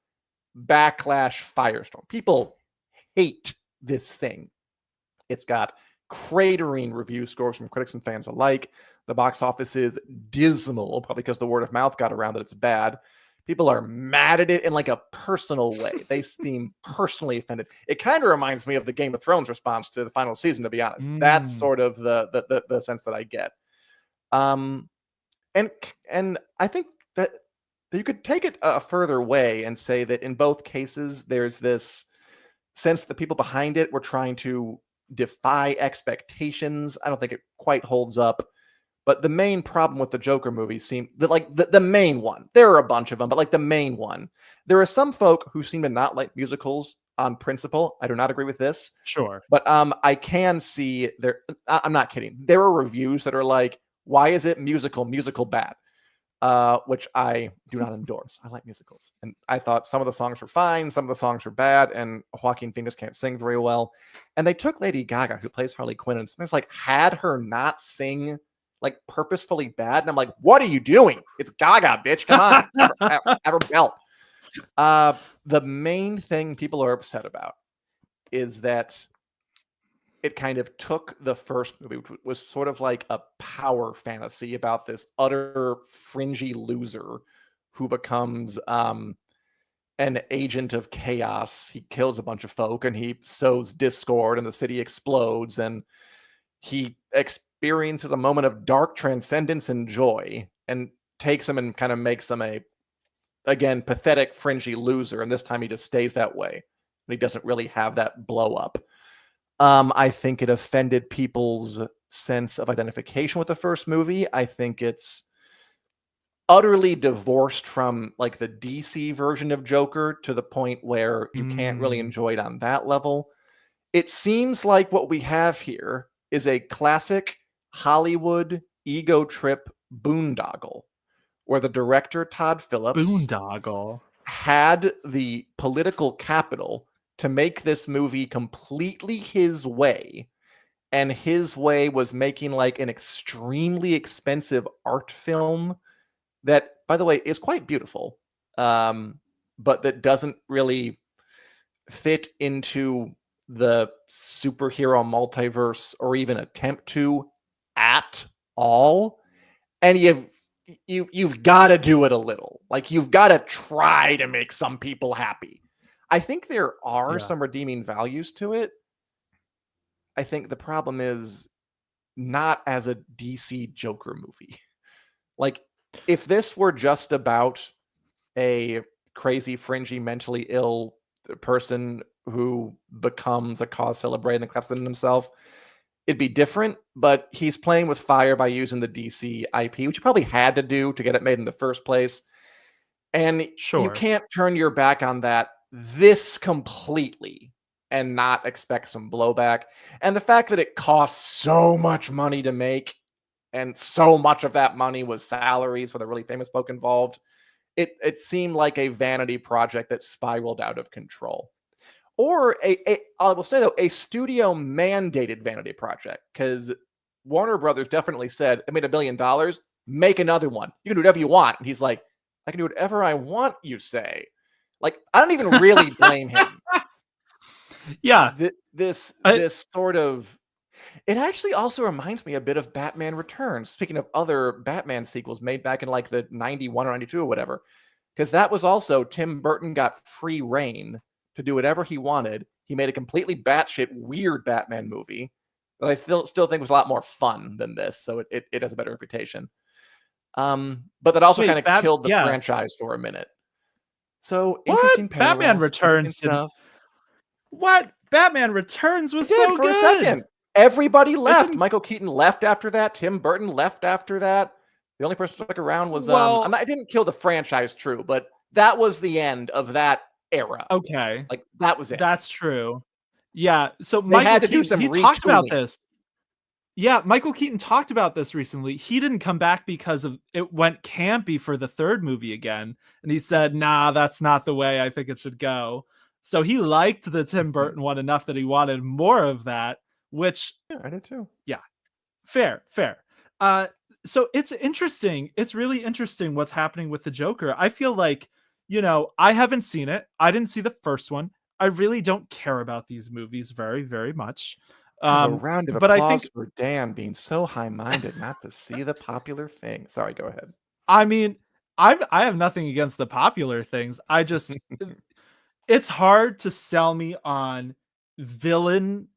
backlash firestorm. People hate this thing. It's got cratering review scores from critics and fans alike. The box office is dismal, probably because the word of mouth got around that it's bad. People are mad at it in like a personal way. They seem personally offended. It kind of reminds me of the Game of Thrones response to the final season, to be honest. That's sort of the sense that I get. And I think that you could take it a further way and say that in both cases, there's this sense that people behind it were trying to defy expectations. I don't think it quite holds up. But the main problem with the Joker movie seemed like the main one. There are a bunch of them, but like the main one. There are some folk who seem to not like musicals on principle. I do not agree with this. Sure. But I can see there. I'm not kidding. There are reviews that are like, why is it musical bad? Which I do not endorse. I like musicals. And I thought some of the songs were fine, some of the songs were bad, and Joaquin Phoenix can't sing very well. And they took Lady Gaga, who plays Harley Quinn, and sometimes like had her not sing like purposefully bad. And I'm like, what are you doing? It's Gaga, bitch. Come on. have her belt. The main thing people are upset about is that it kind of took the first movie, which was sort of like a power fantasy about this utter fringy loser who becomes an agent of chaos. He kills a bunch of folk and he sows discord and the city explodes and he experiences a moment of dark transcendence and joy and takes him and kind of makes him a, again, pathetic, fringy loser. And this time he just stays that way. And he doesn't really have that blow up. I think it offended people's sense of identification with the first movie. I think it's utterly divorced from like the DC version of Joker to the point where you can't really enjoy it on that level. It seems like what we have here is a classic Hollywood ego trip boondoggle, where the director, Todd Phillips, had the political capital to make this movie completely his way. And his way was making like an extremely expensive art film that, by the way, is quite beautiful, but that doesn't really fit into the superhero multiverse or even attempt to at all. And you've got to do it a little. Like, you've got to try to make some people happy. I think there are some redeeming values to it. I think the problem is not as a DC Joker movie. Like, if this were just about a crazy, fringy, mentally ill person who becomes a cause celebrating and claps in himself, it'd be different. But he's playing with fire by using the DC IP, which he probably had to do to get it made in the first place. And you can't turn your back on that this completely and not expect some blowback. And the fact that it costs so much money to make, and so much of that money was salaries for the really famous folk involved, it seemed like a vanity project that spiraled out of control. Or I will say though, a studio mandated vanity project, because Warner Brothers definitely said, I made $1 billion, make another one. You can do whatever you want. And he's like, I can do whatever I want, you say. Like, I don't even really blame him. Yeah. This sort of... It actually also reminds me a bit of Batman Returns. Speaking of other Batman sequels made back in like the 91 or 92 or whatever. Because that was also, Tim Burton got free reign to do whatever he wanted. He made a completely batshit weird Batman movie that I still think was a lot more fun than this. So it has a better reputation. But that also kind of killed the franchise for a minute. So interesting parallels, Batman Returns stuff. What? Batman Returns was so good. For a second. Everybody left. Michael Keaton left after that. Tim Burton left after that. The only person stuck around was I didn't kill the franchise, true, but that was the end of that era. Okay. Like, that was it. That's true. Yeah. So Michael Keaton, he talked about this. Yeah, Michael Keaton talked about this recently. He didn't come back because of it went campy for the third movie again. And he said, nah, that's not the way I think it should go. So he liked the Tim Burton one enough that he wanted more of that, which, Yeah, I did too. yeah, fair, fair. So it's interesting. It's really interesting what's happening with the Joker. I feel like, I haven't seen it. I didn't see the first one. I really don't care about these movies very, very much. Have a round of But I applause think, for Dan being so high-minded not to see the popular thing. Sorry, go ahead. I mean, I have nothing against the popular things. It's hard to sell me on villain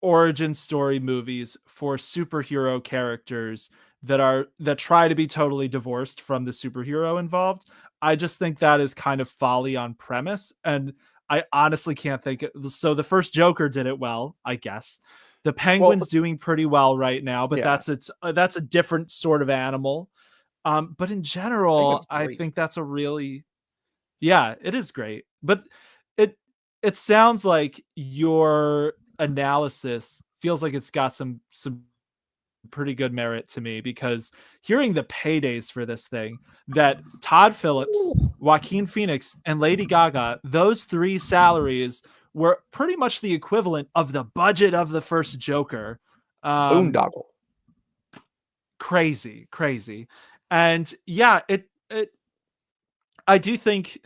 origin story movies for superhero characters that try to be totally divorced from the superhero involved. I just think that is kind of folly on premise, and I honestly can't think it. So the first Joker did it well, I guess. The Well, Penguin's doing pretty well right now, but yeah, that's a different sort of animal. But in general, Penguin's I great. think that's a really, yeah, it is great. But it it sounds like your analysis feels like it's got some pretty good merit to me, because hearing the paydays for this thing, that Todd Phillips, Ooh, Joaquin Phoenix, and Lady Gaga, those three salaries were pretty much the equivalent of the budget of the first Joker. Um, boondoggle. Crazy, crazy. And yeah, it I do think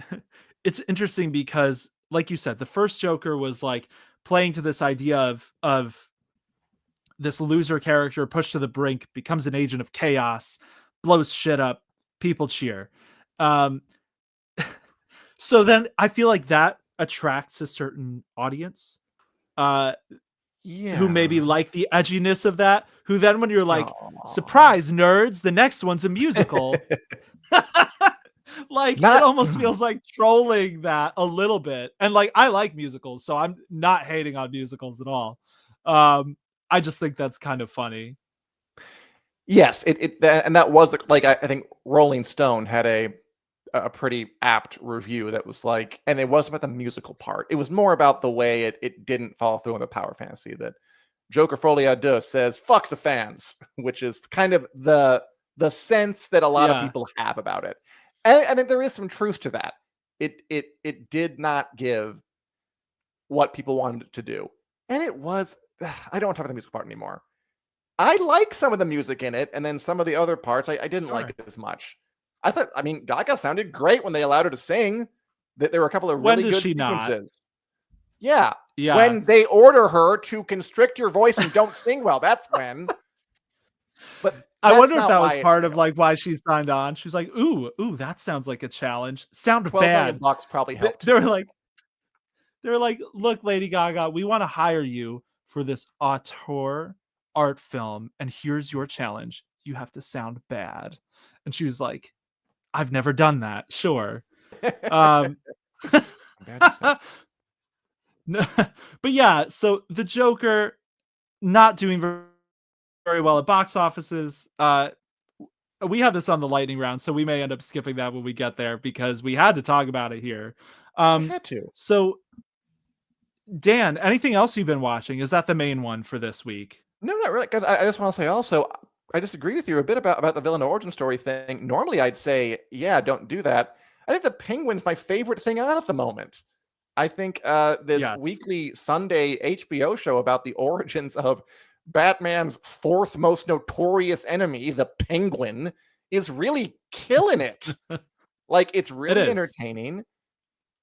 it's interesting because, like you said, the first Joker was like playing to this idea of this loser character pushed to the brink, becomes an agent of chaos, blows shit up, people cheer. Um, so then I feel like that attracts a certain audience, uh, who maybe Yeah. like the edginess of that. Who then, when you're like, Aw. surprise, nerds, the next one's a musical. Like, it Not almost feels like trolling that a little bit. And like, I like musicals, so I'm not hating on musicals at all. I just think that's kind of funny. yes, and that was the like, I think Rolling Stone had a pretty apt review that was like, and it wasn't about the musical part. It was more about the way it didn't follow through on the power fantasy, that Joker Folia deux says, "Fuck the fans," which is kind of the sense that a lot of Yeah. people have about it. And I think there is some truth to that. It did not give what people wanted it to do. And it was I don't want to talk about the musical part anymore. I like some of the music in it, and then some of the other parts I didn't like Sure. it as much. I mean, Gaga sounded great when they allowed her to sing. That there were a couple of When really does good she not? sequences. Yeah, Yeah. when they order her to constrict your voice and don't sing well, that's when. But I that's wonder if not that why was it part of failed. like why she signed on. She was like, ooh, that sounds like a challenge. Sound 12 million bad. bucks probably They, helped they were too. like, they were like, look, Lady Gaga, we want to hire you for this auteur art film, and here's your challenge. You have to sound bad. And she was like, I've never done that. Sure. Um, Bad you sound. no, but yeah, so the Joker not doing very well at box offices. We had this on the lightning round, so we may end up skipping that when we get there because we had to talk about it here. I Um, had to. so Dan, anything else you've been watching? Is that the main one for this week? No, not really. 'Cause I just want to say also, I disagree with you a bit about the villain origin story thing. Normally, I'd say, yeah, don't do that. I think the Penguin's my favorite thing on at the moment. I think this Yes, weekly Sunday HBO show about the origins of Batman's fourth most notorious enemy, the Penguin, is really killing it. Like, it's it really is. entertaining.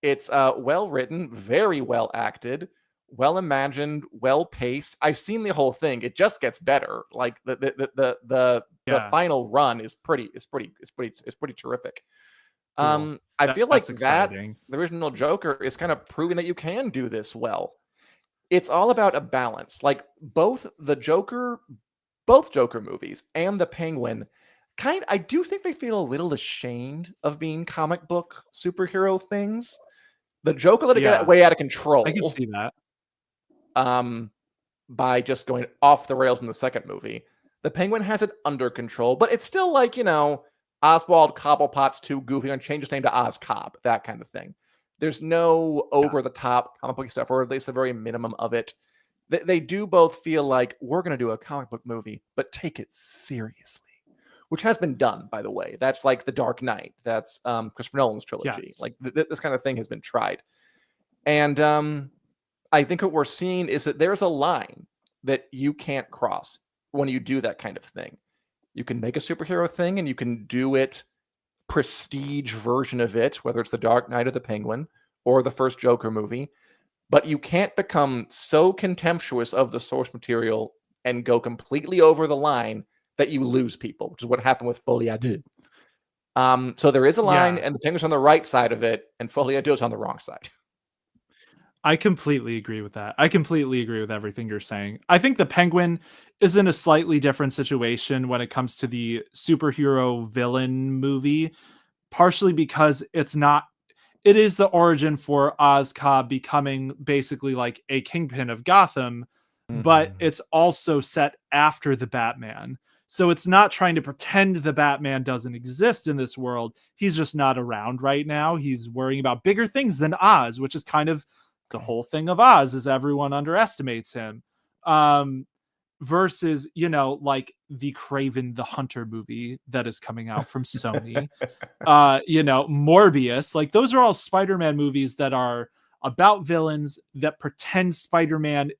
It's well written, very well acted, well imagined, well paced. I've seen the whole thing. It just gets better. Like the Yeah, final run is pretty terrific. cool. I feel like That's that exciting. the original Joker is kind of proving that you can do this well. It's all about a balance. Like both Joker movies and the Penguin, I do think they feel a little ashamed of being comic book superhero things. The Joker let it get Yeah, way out of I could control, see that. um, by just going off the rails in the second movie. The Penguin has it under control, but it's still like, Oswald Cobblepot's too goofy and change his name to Oz Cobb, that kind of thing. There's no Yeah, over the top comic book stuff, or at least the very minimum of it. They do both feel like we're going to do a comic book movie, but take it seriously, which has been done, by the way. That's like The Dark Knight. That's Christopher Nolan's trilogy. yes. Like this kind of thing has been tried. And I think what we're seeing is that there's a line that you can't cross when you do that kind of thing. You can make a superhero thing and you can do it prestige version of it, whether it's the Dark Knight or the Penguin or the first Joker movie, but you can't become so contemptuous of the source material and go completely over the line that you lose people, which is what happened with Folie à Deux. So there is a line, Yeah, and the Penguin's on the right side of it, and Folie à Deux is on the wrong side. I completely agree with that. I completely agree with everything you're saying. I think the Penguin is in a slightly different situation when it comes to the superhero villain movie, partially because it is the origin for Ozka becoming basically like a kingpin of Gotham, but Mhm. it's also set after the Batman. So it's not trying to pretend the Batman doesn't exist in this world. He's just not around right now. He's worrying about bigger things than Oz, which is kind of the whole thing of Oz is everyone underestimates him. Um, versus, like the Craven the Hunter movie that is coming out from Sony, Morbius, like those are all Spider-Man movies that are about villains that pretend Spider-Man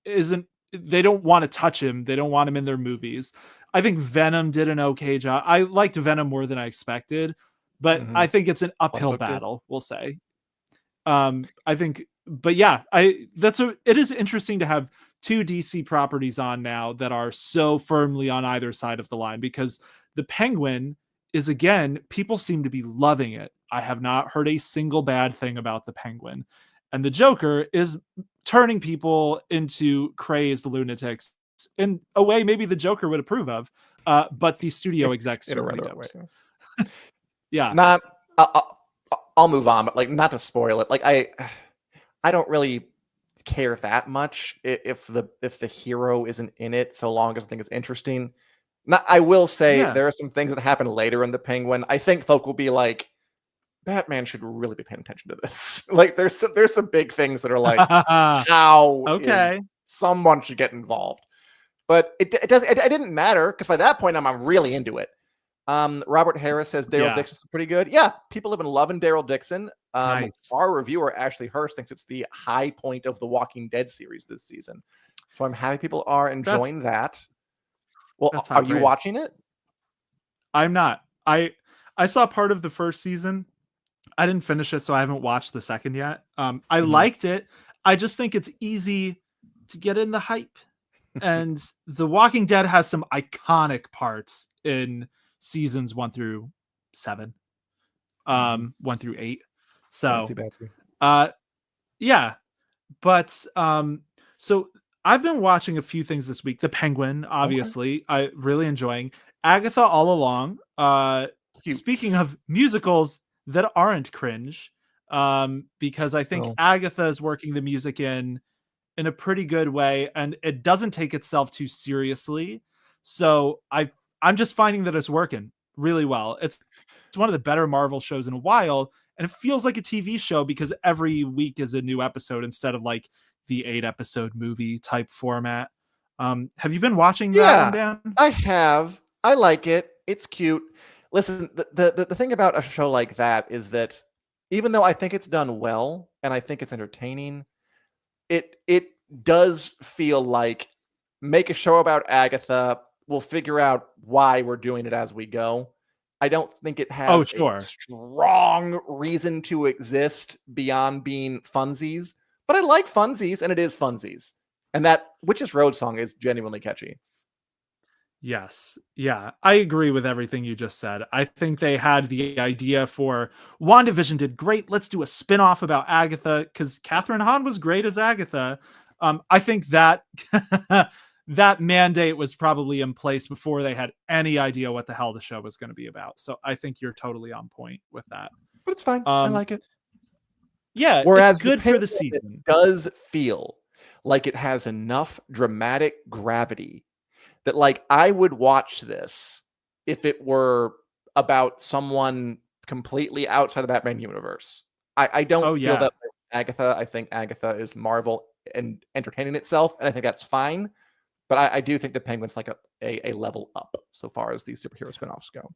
isn't, they don't want to touch him. They don't want him in their movies. I think Venom did an okay job. I liked Venom more than I expected, but I Mhm. think it's an Comic uphill book did. battle, we'll say. I think, but yeah, it is interesting to have two DC properties on now that are so firmly on either side of the line, because the Penguin is, again, people seem to be loving it. I have not heard a single bad thing about the Penguin, and the Joker is turning people into crazed lunatics in a way maybe the Joker would approve of, but the studio execs In a certainly roundabout way. don't. Yeah. Not. I'll move on, but like not to spoil it. Like I don't really care that much if the hero isn't in it, so long as I think it's interesting. Not, I will say Yeah. there are some things that happen later in the Penguin. I think folk will be like, Batman should really be paying attention to this. Like there's some big things that are like, how is Okay. someone should get involved? But it didn't matter because by that point I'm really into it. Robert Harris says Daryl Yeah. Dixon's pretty good. Yeah, people have been loving Daryl Dixon. Nice. Our reviewer, Ashley Hurst, thinks it's the high point of the Walking Dead series this season. So I'm happy people are That's enjoying that. Well, that's high are you praise. watching it? I'm not. I saw part of the first season. I didn't finish it, so I haven't watched the second yet. I Mhm. liked it. I just think it's easy to get in the hype. And The Walking Dead has some iconic parts in seasons 1 through 7, Mhm. 1 through 8. Fancy So, Betsy. uh, yeah, but so I've been watching a few things this week. The Penguin, Okay. obviously, I really enjoying. Agatha all along. Speaking Cute. of musicals that aren't cringe, because I think Well, Agatha is working the music in a pretty good way, and it doesn't take itself too seriously. So I'm just finding that it's working really well. It's one of the better Marvel shows in a while, and it feels like a TV show because every week is a new episode instead of like the 8 episode movie type format. Have you been watching that one, yeah, Dan? I have. I like it. It's cute. Listen, the thing about a show like that is that even though I think it's done well and I think it's entertaining, it does feel like make a show about Agatha. We'll figure out why we're doing it as we go. I don't think it Oh, has a sure. strong reason to exist beyond being funsies, but I like funsies, and it is funsies. And that Witch's Road song is genuinely catchy. Yes. Yeah. I agree with everything you just said. I think they had the idea for WandaVision did great. Let's do a spin-off about Agatha because Catherine Hahn was great as Agatha. I think that that mandate was probably in place before they had any idea what the hell the show was going to be about. So I think you're totally on point with that. But it's fine. I Um, like it. yeah, it's Whereas the good for Penguin, the it season. does feel like it has enough dramatic gravity that like I would watch this if it were about someone completely outside the Batman universe. I Oh don't feel yeah. that way with Agatha. I think Agatha is Marvel and entertaining itself, and I think that's fine. But I do think the Penguin's like a level up so far as these superhero spinoffs go.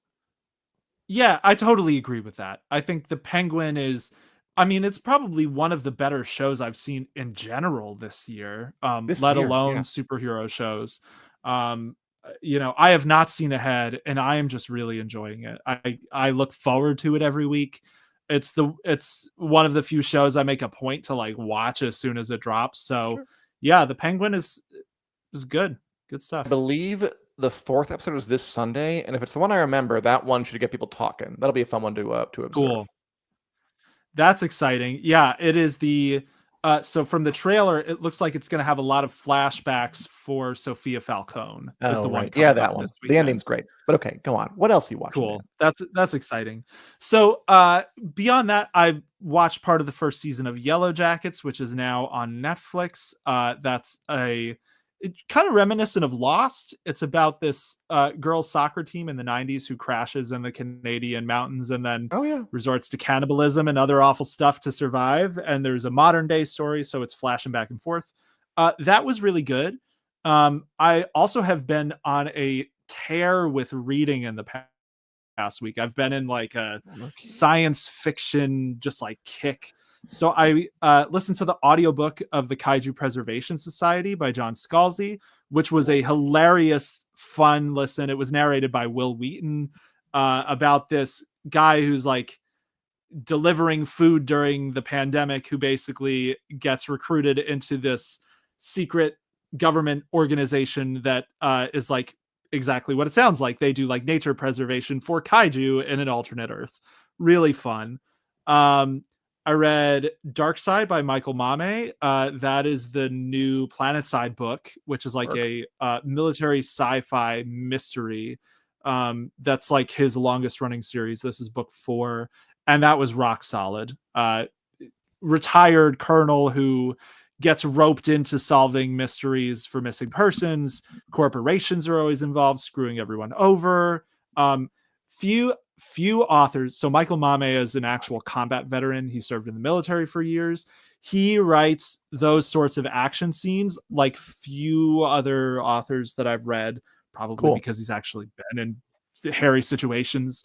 Yeah, I totally agree with that. I think the Penguin is I mean, it's probably one of the better shows I've seen in general this year, This let year, alone yeah. superhero shows. I have not seen ahead, and I am just really enjoying it. I look forward to it every week. It's one of the few shows I make a point to like watch as soon as it drops. So Sure. yeah, the Penguin is good. Good I stuff. believe the 4th episode was this Sunday, and if it's the one I remember, that one should get people talking. That'll be a fun one to observe. Cool. That's exciting. Yeah, it is the so from the trailer, it looks like it's going to have a lot of flashbacks for Sophia Falcone is Oh, the one right. Yeah, coming that up one. this The weekend. ending's great. But okay, go on. What else are you watching, man? Cool. That's exciting. So beyond that, I watched part of the first season of Yellow Jackets, which is now on Netflix. That's a kind of reminiscent of Lost. It's about this girls soccer team in the 90s who crashes in the Canadian mountains and then Oh, yeah. resorts to cannibalism and other awful stuff to survive. And there's a modern day story, so it's flashing back and forth. That was really good. I also have been on a tear with reading in the past week. I've been in like a Okay. science fiction just like kick. So I listened to the audiobook of the Kaiju Preservation Society by John Scalzi, which was a hilarious, fun listen. It was narrated by Will Wheaton about this guy who's like delivering food during the pandemic, who basically gets recruited into this secret government organization that is like exactly what it sounds like. They do like nature preservation for kaiju in an alternate Earth. Really fun. I read Dark Side by Michael Mame. That is the new Planet Side book, which is like Work. a military sci-fi mystery. That's like his longest running series. This is book 4, and that was rock solid. Retired colonel who gets roped into solving mysteries for missing persons. Corporations are always involved, screwing everyone over. Few authors. So Michael Mame is an actual combat veteran. He served in the military for years. He writes those sorts of action scenes like few other authors that I've read, probably Cool. because he's actually been in hairy situations.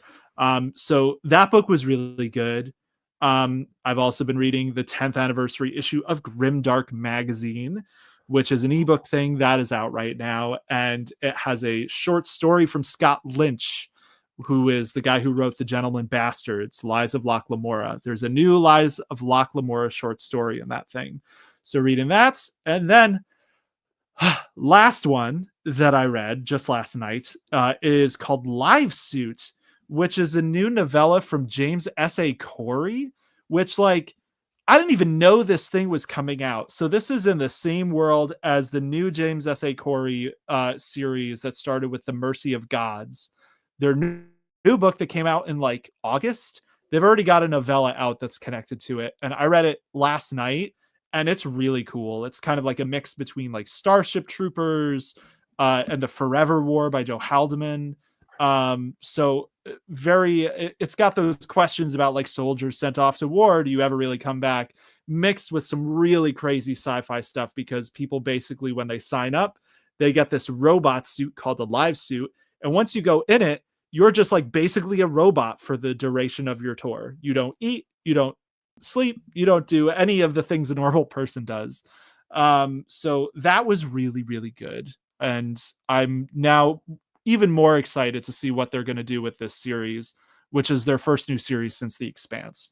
So that book was really good. I've also been reading the 10th anniversary issue of Grimdark magazine, which is an ebook thing that is out right now. And it has a short story from Scott Lynch, who is the guy who wrote The Gentleman Bastards, Lies of Locke Lamora. There's a new Lies of Locke Lamora short story in that thing. So reading that. And then last one that I read just last night is called Live Suit, which is a new novella from James S.A. Corey, which like I didn't even know this thing was coming out. So this is in the same world as the new James S.A. Corey series that started with The Mercy of Gods. Their new book that came out in like August. They've already got a novella out that's connected to it. And I read it last night, and it's really cool. It's kind of like a mix between like Starship Troopers and The Forever War by Joe Haldeman. It's got those questions about like soldiers sent off to war. Do you ever really come back? Mixed with some really crazy sci-fi stuff, because people basically, when they sign up, they get this robot suit called a live suit. And once you go in it, you're just like basically a robot for the duration of your tour. You don't eat, you don't sleep, you don't do any of the things a normal person does. So that was really, really good. And I'm now even more excited to see what they're going to do with this series, which is their first new series since The Expanse.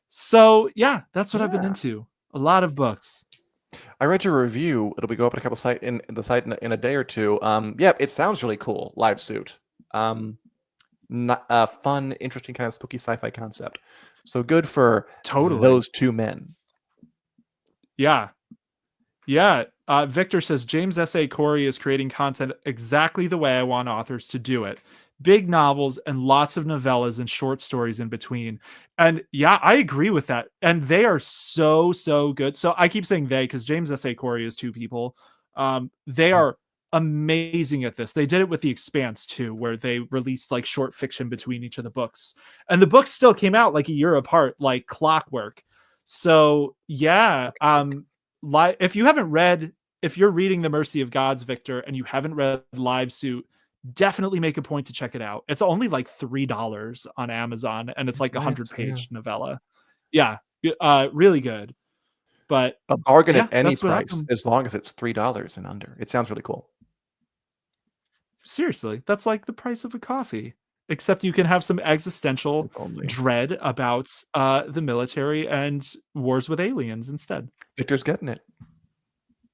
So yeah, that's what I've been Yeah. into. A lot of books. I read your review. It'll be go up in a couple site in the site in a day or two. Yeah, it sounds really cool. Live suit. Not a fun, interesting kind of spooky sci-fi concept. So good for Totally. those two men. Yeah. Victor says James S.A. Corey is creating content exactly the way I want authors to do it. Big novels and lots of novellas and short stories in between. And yeah, I agree with that. And they are so good. So I keep saying they because James S.A. Corey is 2 people. They are amazing at this. They did it with The Expanse too, where they released like short fiction between each of the books. And the books still came out like a year apart, like clockwork. So yeah, if you're reading The Mercy of Gods, Victor, and you haven't read Live Suit, definitely make a point to check it out. It's only like $3 on Amazon, and it's like a Nice, 100-page novella. Yeah, really good. But A bargain yeah, at any that's what price, happened. as long as it's $3 and under. It sounds really cool. Seriously, that's like the price of a coffee, except you can have some existential If only. dread about the military and wars with aliens instead. Victor's getting it.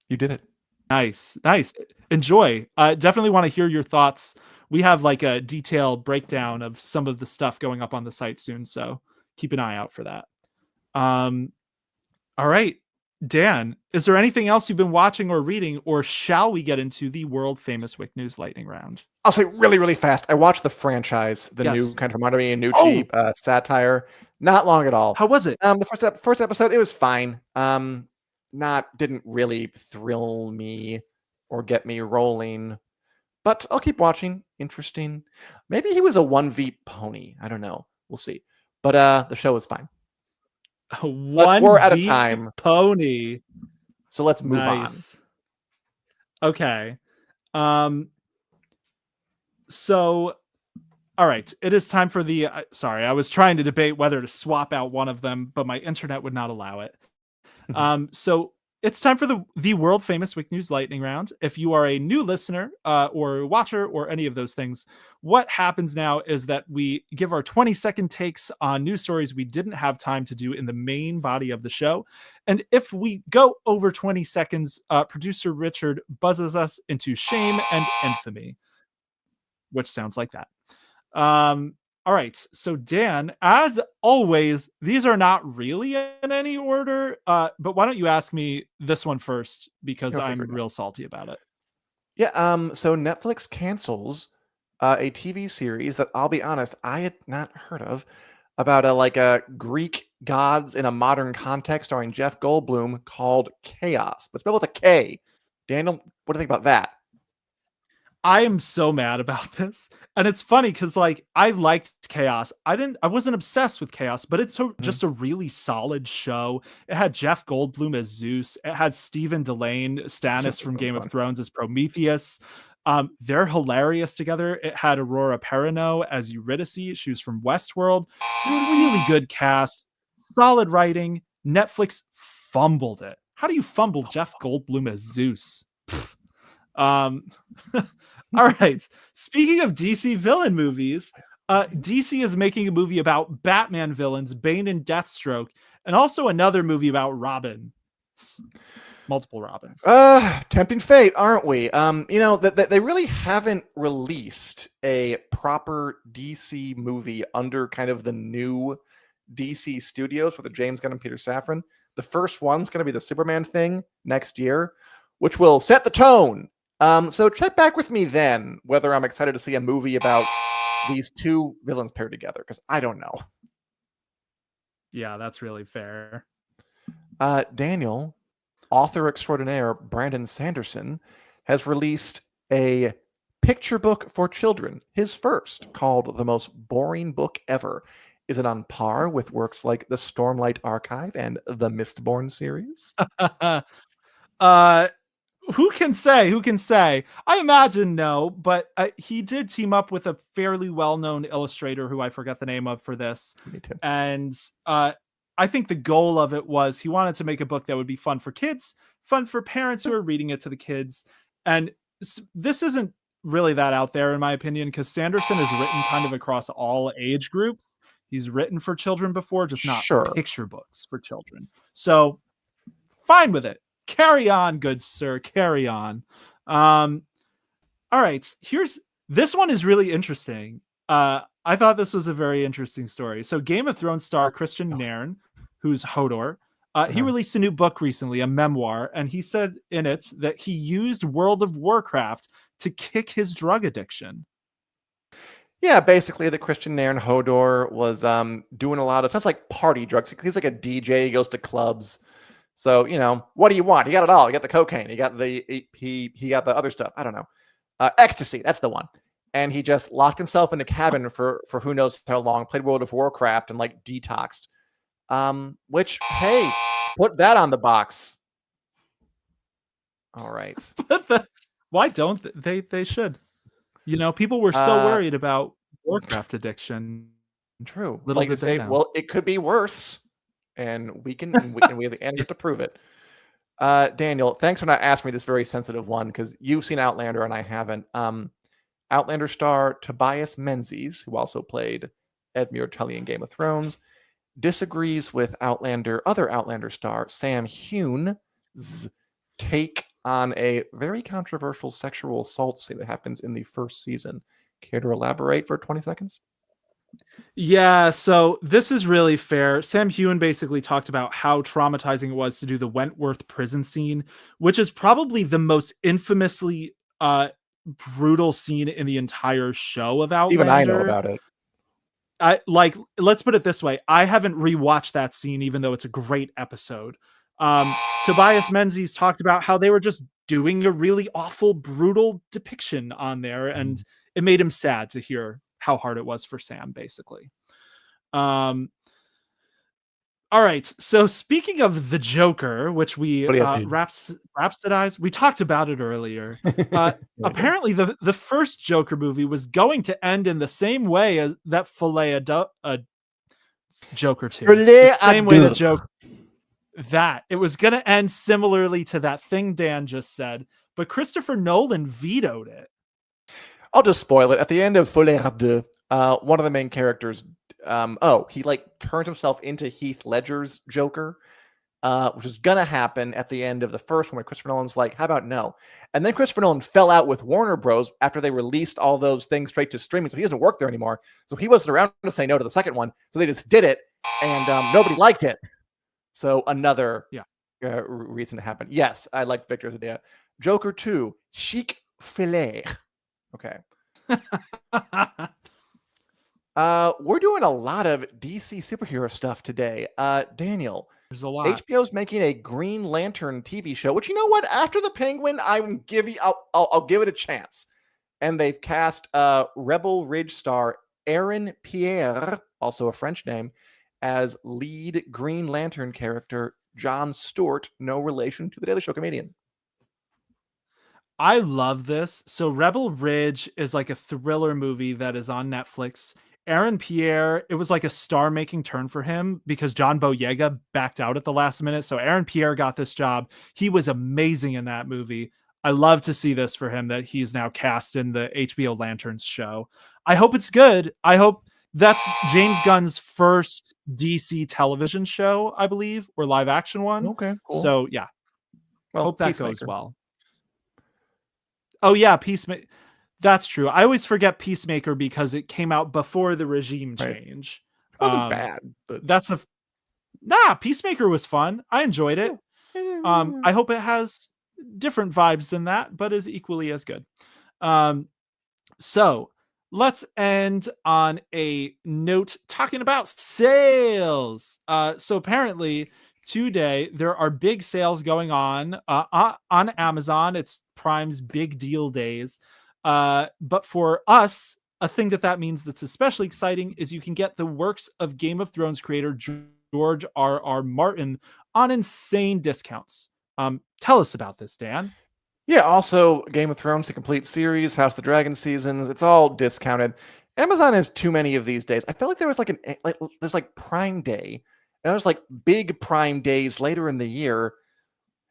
You did it. Nice, nice. Enjoy. Definitely want to hear your thoughts. We have like a detailed breakdown of some of the stuff going up on the site soon, so keep an eye out for that. Um, all right, Dan, is there anything else you've been watching or reading, or shall we get into the world famous Wick News lightning round? I'll say really, really fast. I watched The Franchise, the new Yes. kind of Armando Oh, Iannucci satire. Not long at all. how was it? The first episode, it was fine. Didn't really thrill me or get me rolling, but I'll keep watching. Interesting. Maybe he was a 1v pony. I don't know. We'll see. But the show was fine. But One we're at a V time, pony. so let's move on. Nice. Okay. Um. So, all right. It is time for the. Sorry, I was trying to debate whether to swap out one of them, but my internet would not allow it. So it's time for the world famous Wick News lightning round. If you are a new listener or watcher or any of those things, what happens now is that we give our 20-second takes on news stories we didn't have time to do in the main body of the show. And if we go over 20 seconds, producer Richard buzzes us into shame and infamy, which sounds like that. All right. So Dan, as always, these are not really in any order. But why don't you ask me this one first because I'm real salty about it. Yeah. So Netflix cancels a TV series that I'll be honest, I had not heard of, about a Greek gods in a modern context, starring Jeff Goldblum, called Chaos, but spelled with a K. Daniel, what do you think about that? I am so mad about this. And it's funny because like I liked Chaos. I wasn't obsessed with Chaos, but it's just a really solid show. It had Jeff Goldblum as Zeus. It had Stephen Delane, Stannis from Game of Thrones as Prometheus. They're hilarious together. It had Aurora Perrineau as Eurydice. She was from Westworld. Really good cast, solid writing. Netflix fumbled it. How do you fumble Jeff Goldblum as Zeus? All right. Speaking of DC villain movies, DC is making a movie about Batman villains, Bane and Deathstroke, and also another movie about Robin. Multiple Robins. Tempting fate, aren't we? They really haven't released a proper DC movie under kind of the new DC studios with the James Gunn and Peter Safran. The first one's going to be the Superman thing next year, which will set the tone. So check back with me then whether I'm excited to see a movie about these two villains paired together, because I don't know. Yeah, that's really fair. Daniel, author extraordinaire Brandon Sanderson, has released a picture book for children, his first, called The Most Boring Book Ever. Is it on par with works like the Stormlight Archive and the Mistborn series? Who can say? Who can say? I imagine no, but he did team up with a fairly well-known illustrator who I forget the name of for this. Me too. And I think the goal of it was he wanted to make a book that would be fun for kids, fun for parents who are reading it to the kids. And this isn't really that out there, in my opinion, because Sanderson has written kind of across all age groups. He's written for children before, just not picture books for children. So fine with it. Carry on, good sir. Carry on. All right. This one is really interesting. I thought this was a very interesting story. So Game of Thrones star Christian Nairn, who's Hodor, he released a new book recently, a memoir, and he said in it that he used World of Warcraft to kick his drug addiction. Yeah, basically the Christian Nairn Hodor was doing a lot of, sounds like party drugs. He's like a DJ, he goes to clubs. So, what do you want? You got it all. You got the cocaine. You got he got the other stuff. I don't know. Ecstasy, that's the one. And he just locked himself in a cabin for who knows how long, played World of Warcraft and detoxed. Which, hey, put that on the box. All right. Why don't they? They should. People were so worried about Warcraft addiction. True. Little did they know. Well, it could be worse. and we have the answer to prove it. Daniel, thanks for not asking me this very sensitive one because you've seen Outlander and I haven't. Outlander star Tobias Menzies, who also played Edmure Tully in Game of Thrones, disagrees with other Outlander star Sam Hune's take on a very controversial sexual assault scene that happens in the first season. Care to elaborate for 20 seconds? Yeah, so this is really fair. Sam Heughan basically talked about how traumatizing it was to do the Wentworth prison scene, which is probably the most infamously brutal scene in the entire show of Outlander. Even I know about it. Let's put it this way. I haven't rewatched that scene, even though it's a great episode. Tobias Menzies talked about how they were just doing a really awful, brutal depiction on there, and it made him sad to hear how hard it was for Sam, basically. All right. So speaking of the Joker, which we rhapsodized, we talked about it earlier. Apparently, the first Joker movie was going to end in the same way as that Joker 2. The same way that Joker. It was going to end similarly to that thing Dan just said, but Christopher Nolan vetoed it. I'll just spoil it. At the end of Folie à Deux, one of the main characters, he turns himself into Heath Ledger's Joker, which is gonna happen at the end of the first one, where Christopher Nolan's like, "How about no?" And then Christopher Nolan fell out with Warner Bros. After they released all those things straight to streaming, so he doesn't work there anymore. So he wasn't around to say no to the second one, so they just did it, and nobody liked it. So another reason to happen. Yes, I like Victor's idea. Joker 2, Chic Filet. Okay. We're doing a lot of DC superhero stuff today. Daniel, there's a lot. HBO's making a Green Lantern TV show, which, you know what? After the Penguin, I'll give it a chance. And they've cast Rebel Ridge star Aaron Pierre, also a French name, as lead Green Lantern character John Stewart, no relation to the Daily Show comedian. I love this. So Rebel Ridge is like a thriller movie that is on Netflix. Aaron Pierre, it was like a star-making turn for him because John Boyega backed out at the last minute. So Aaron Pierre got this job. He was amazing in that movie. I love to see this for him, that he's now cast in the HBO Lanterns show. I hope it's good. I hope that's James Gunn's first DC television show, I believe, or live action one. Okay, cool. So yeah, well, hope that goes well. Oh yeah, Peacemaker. That's true. I always forget Peacemaker because it came out before the regime change. It wasn't bad, but Peacemaker was fun. I enjoyed it. I hope it has different vibes than that, but is equally as good. So let's end on a note talking about sales. So apparently today there are big sales going on Amazon. It's Prime's big deal days. But for us, a thing that means that's especially exciting is you can get the works of Game of Thrones creator George R.R. Martin on insane discounts. Tell us about this, Dan. Yeah, also Game of Thrones, the complete series, House of the Dragon seasons, it's all discounted. Amazon has too many of these days. I feel like there was there's like Prime Day, and there's like big Prime days later in the year.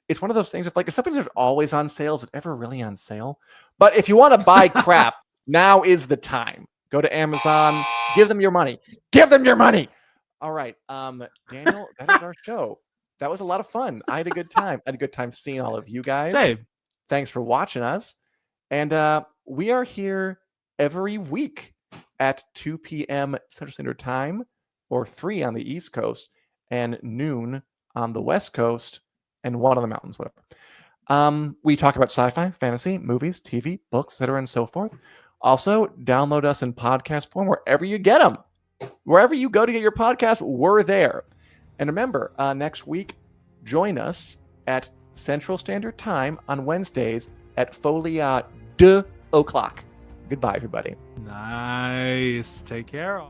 It's one of those things, if something's always on sale, is it ever really on sale? But if you want to buy crap, now is the time. Go to Amazon, give them your money. Give them your money. All right, Daniel, that is our show. That was a lot of fun. I had a good time. I had a good time seeing all of you guys. Same. Thanks for watching us. And we are here every week at 2 p.m. Central Standard Time, or 3 on the East Coast, and noon on the West Coast, and 1 on the mountains, whatever. We talk about sci-fi, fantasy, movies, TV, books, etc., and so forth. Also, download us in podcast form wherever you get them. Wherever you go to get your podcast, we're there. And remember, next week, join us at Central Standard Time on Wednesdays at Folie à Deux o'clock. Goodbye, everybody. Nice. Take care.